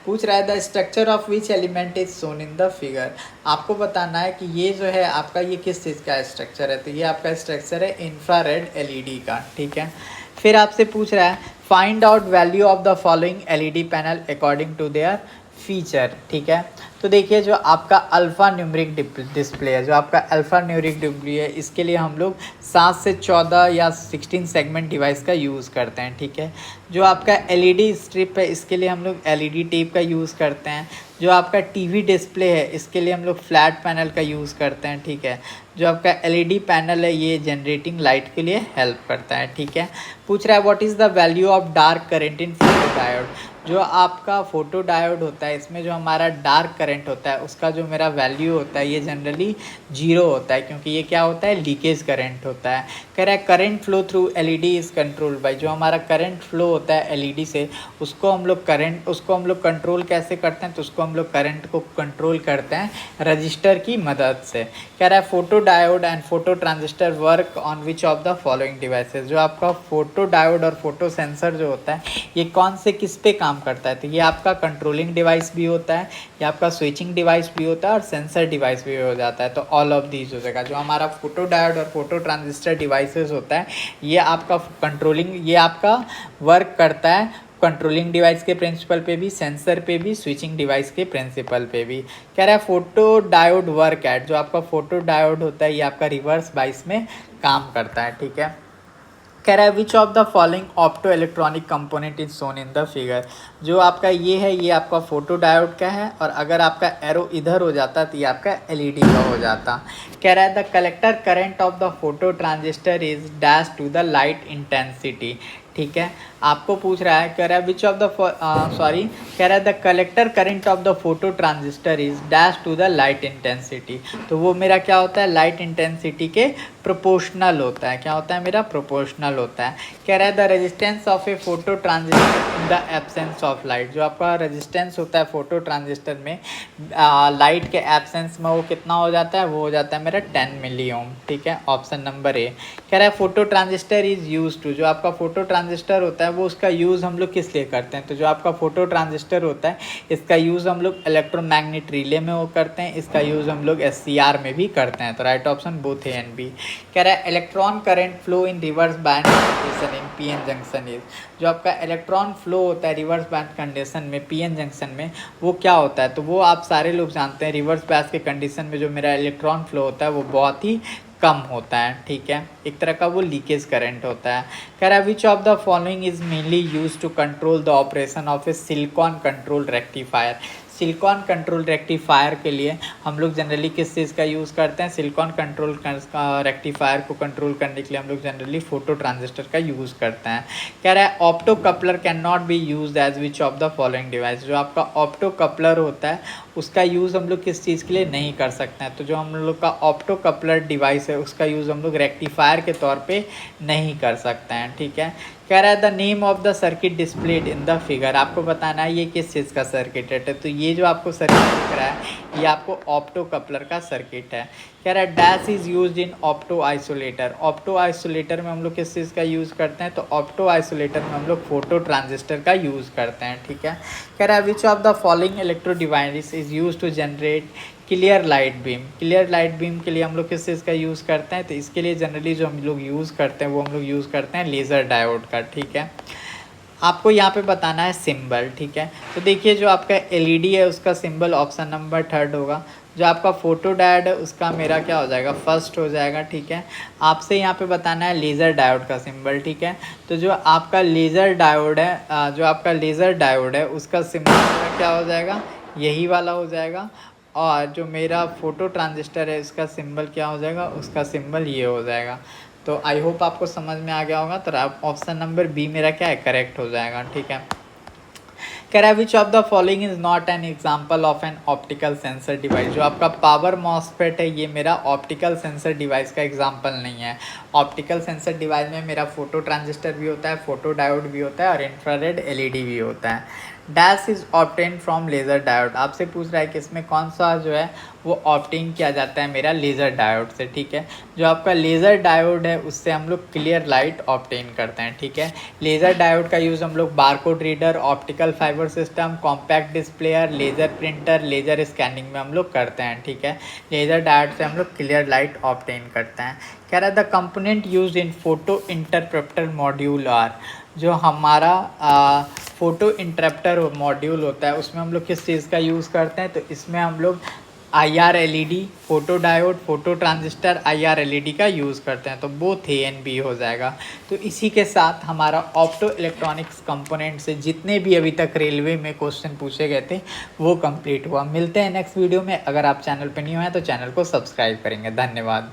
पूछ रहा है the structure of which element is shown in the figure. आपको बताना है कि ये जो है आपका ये किस चीज़ का स्ट्रक्चर है, तो ये आपका स्ट्रक्चर है इंफ्रारेड एलईडी का। ठीक है, फिर आपसे पूछ रहा है find out value of the following LED panel according to their feature. ठीक है, तो देखिए जो आपका अल्फ़ा न्यूमेरिक डिस्प्ले है, जो आपका अल्फ़ा न्यूमेरिक डिस्प्ले है इसके लिए हम लोग 7 से 14 या 16 सेगमेंट डिवाइस का यूज़ करते हैं। ठीक है, जो आपका एलईडी स्ट्रिप है इसके लिए हम लोग एलईडी टेप का यूज़ करते हैं। जो आपका टीवी डिस्प्ले है इसके लिए हम लोग फ्लैट पैनल का यूज़ करते हैं। ठीक है, जो आपका एलईडी पैनल है ये जनरेटिंग लाइट के लिए हेल्प करता है। ठीक है, पूछ रहा है what is the value of dark current in photo diode. जो आपका फोटो डायोड होता है इसमें जो हमारा डार्क करंट होता है उसका जो मेरा वैल्यू होता है ये जनरली 0 होता है, क्योंकि ये क्या होता है, लीकेज करंट होता है। कह रहा है current flow through LED is control by. जो हमारा करंट फ्लो होता है एलईडी से उसको हम लोग कंट्रोल कैसे करते हैं, तो उसको हम लोग करंट को कंट्रोल करते हैं रजिस्टर की मदद से। कह रहा है photo diode and photo transistor work on which of the following devices. जो आपका फोटो डायोड और फोटो सेंसर जो होता है ये कौन से किस पे काम करता है, तो ये आपका कंट्रोलिंग डिवाइस भी होता है, ये आपका स्विचिंग डिवाइस भी होता है और सेंसर डिवाइस भी हो जाता है। तो ऑल ऑफ दीज हो जाएगा। जो हमारा फोटो डायोड और फोटो ट्रांजिस्टर डिवाइसेस होता है ये आपका कंट्रोलिंग, ये आपका वर्क करता है कंट्रोलिंग डिवाइस के प्रिंसिपल पे भी, सेंसर पे भी, स्विचिंग डिवाइस के प्रिंसिपल पे भी। कह रहा है फोटो डायोड वर्क एट। जो आपका फोटो डायोड होता है ये आपका रिवर्स बाइस में काम करता है। ठीक है, कह रहा है which of the following opto electronic component is shown in the figure. जो आपका ये है ये आपका फोटो डायोड का है और अगर आपका एरो इधर हो जाता तो ये आपका एलईडी का हो जाता। कह रहा है the collector current of the photo transistor is dash to the light intensity. ठीक है। आपको पूछ रहा है, कह रहा है विच ऑफ द कह रहा है the collector current of the photo transistor is dash to the light intensity. तो वो मेरा क्या होता है, लाइट इंटेंसिटी के प्रोपोर्शनल होता है। क्या होता है मेरा, प्रोपोर्शनल होता है। कह रहा है the resistance of A photo transistor in the absence of light. जो आपका रेजिस्टेंस होता है फोटो ट्रांजिस्टर में लाइट के एब्सेंस में वो कितना हो जाता है, वो हो जाता है मेरा 10 मिली ओम। ठीक है, ऑप्शन नंबर ए। कह रहा है photo transistor is use to. जो आपका फोटो ट्रांजिस्टर होता है वो उसका यूज़ हम लोग किस लिए करते हैं, तो जो आपका फोटो ट्रांजिस्टर होता है इसका यूज़ हम लोग इलेक्ट्रोमैग्नेट रिले में वो करते हैं, इसका यूज़ हम लोग SCR में भी करते हैं। तो right option both A and B. कह रहा है electron current flow in reverse band condition in PN junction is. जो आपका इलेक्ट्रॉन फ्लो होता है रिवर्स बैंड कंडीशन में PN जंक्शन में, वो क्या होता है, तो वो आप सारे लोग जानते हैं रिवर्स बैंड के कंडीशन में जो मेरा इलेक्ट्रॉन फ्लो होता है वो बहुत ही कम होता है। ठीक है, एक तरह का वो लीकेज करंट होता है। कह रहा है which of the following is mainly use to control the operation of a silicon control rectifier. Silicon control rectifier के लिए हम लोग जनरली किस चीज़ का यूज़ करते हैं, सिलिकॉन कंट्रोल रेक्टिफायर को कंट्रोल करने के लिए हम लोग जनरली फोटो ट्रांजिस्टर का यूज़ करते हैं। कह रहा है opto coupler can not be use as which of the following device. जो आपका ऑप्टो कपलर होता है उसका यूज़ हम लोग किस चीज़ के लिए नहीं कर सकते हैं, तो जो हम लोग का ऑप्टो कपलर डिवाइस है उसका यूज़ हम लोग रेक्टिफायर के तौर पे नहीं कर सकते हैं। ठीक है। कह रहा है the name of the circuit displayed in the figure. आपको बताना है ये किस चीज़ का सर्किट है, तो ये जो आपको सर्किट दिख रहा है ये आपको ऑप्टो कपलर का सर्किट है। कह रहा है dash is used in opto isolator. Opto isolator में हम लोग किस चीज़ का यूज़ करते हैं, तो ऑप्टो आइसोलेटर में हम लोग फोटो ट्रांजिस्टर का यूज़ करते हैं। ठीक है। कह रहा है which of the following electro device is use to generate clear light beam. Clear light beam के लिए हम लोग किस चीज़ का यूज़ करते हैं, तो इसके लिए जनरली जो हम लोग यूज़ करते हैं वो हम लोग यूज़ करते हैं लेज़र डायोड का। ठीक है, आपको यहाँ पे बताना है सिंबल। ठीक है, तो देखिए जो आपका LED है उसका सिंबल ऑप्शन नंबर 3 होगा। जो आपका फोटो डायोड है उसका मेरा क्या हो जाएगा, फर्स्ट हो जाएगा। ठीक है, आपसे यहाँ पे बताना है लेज़र डायोड का सिंबल। ठीक है, तो जो आपका लेज़र डायोड है जो आपका लेज़र डायोड है उसका सिंबल क्या हो जाएगा, यही वाला हो जाएगा। और जो मेरा फोटो ट्रांजिस्टर है उसका सिंबल क्या हो जाएगा, उसका सिंबल ये हो जाएगा। तो आई होप आपको समझ में आ गया होगा। तो ऑप्शन नंबर बी मेरा क्या है, करेक्ट हो जाएगा। ठीक है। कह रहा है which of the following is not an example of an optical sensor device. जो आपका पावर मॉसफेट है ये मेरा ऑप्टिकल सेंसर डिवाइस का एग्जाम्पल नहीं है। ऑप्टिकल सेंसर डिवाइस में मेरा फोटो ट्रांजिस्टर भी होता है, फोटो डायोड भी होता है और इंफ्रारेड LED भी होता है। Dash is obtain from laser diode. आपसे पूछ रहा है कि इसमें कौन सा जो है वो ऑप्टेन किया जाता है मेरा लेज़र डायोड से। ठीक है, जो आपका लेज़र डायोड है उससे हम लोग क्लियर लाइट ऑप्टेन करते हैं। ठीक है, लेज़र डायोड का यूज़ हम लोग barcode reader, optical fibre system, compact disc player, laser printer, laser scanning में हम लोग करते हैं। ठीक है, लेज़र डायोड से हम लोग क्लियर लाइट ऑप्टेन करते हैं। कह रहा है the component use in photo interpreter module are. जो हमारा फ़ोटो इंटरप्टर मॉड्यूल होता है उसमें हम लोग किस चीज़ का यूज़ करते हैं, तो इसमें हम लोग IR LED, photo diode, photo transistor, IR LED का यूज़ करते हैं। तो बोथ A एंड B हो जाएगा। तो इसी के साथ हमारा ऑप्टो इलेक्ट्रॉनिक्स कंपोनेंट से जितने भी अभी तक रेलवे में क्वेश्चन पूछे गए थे वो कंप्लीट हुआ। मिलते हैं नेक्स्ट वीडियो में। अगर आप चैनल पर न्यू हैं तो चैनल को सब्सक्राइब करेंगे। धन्यवाद।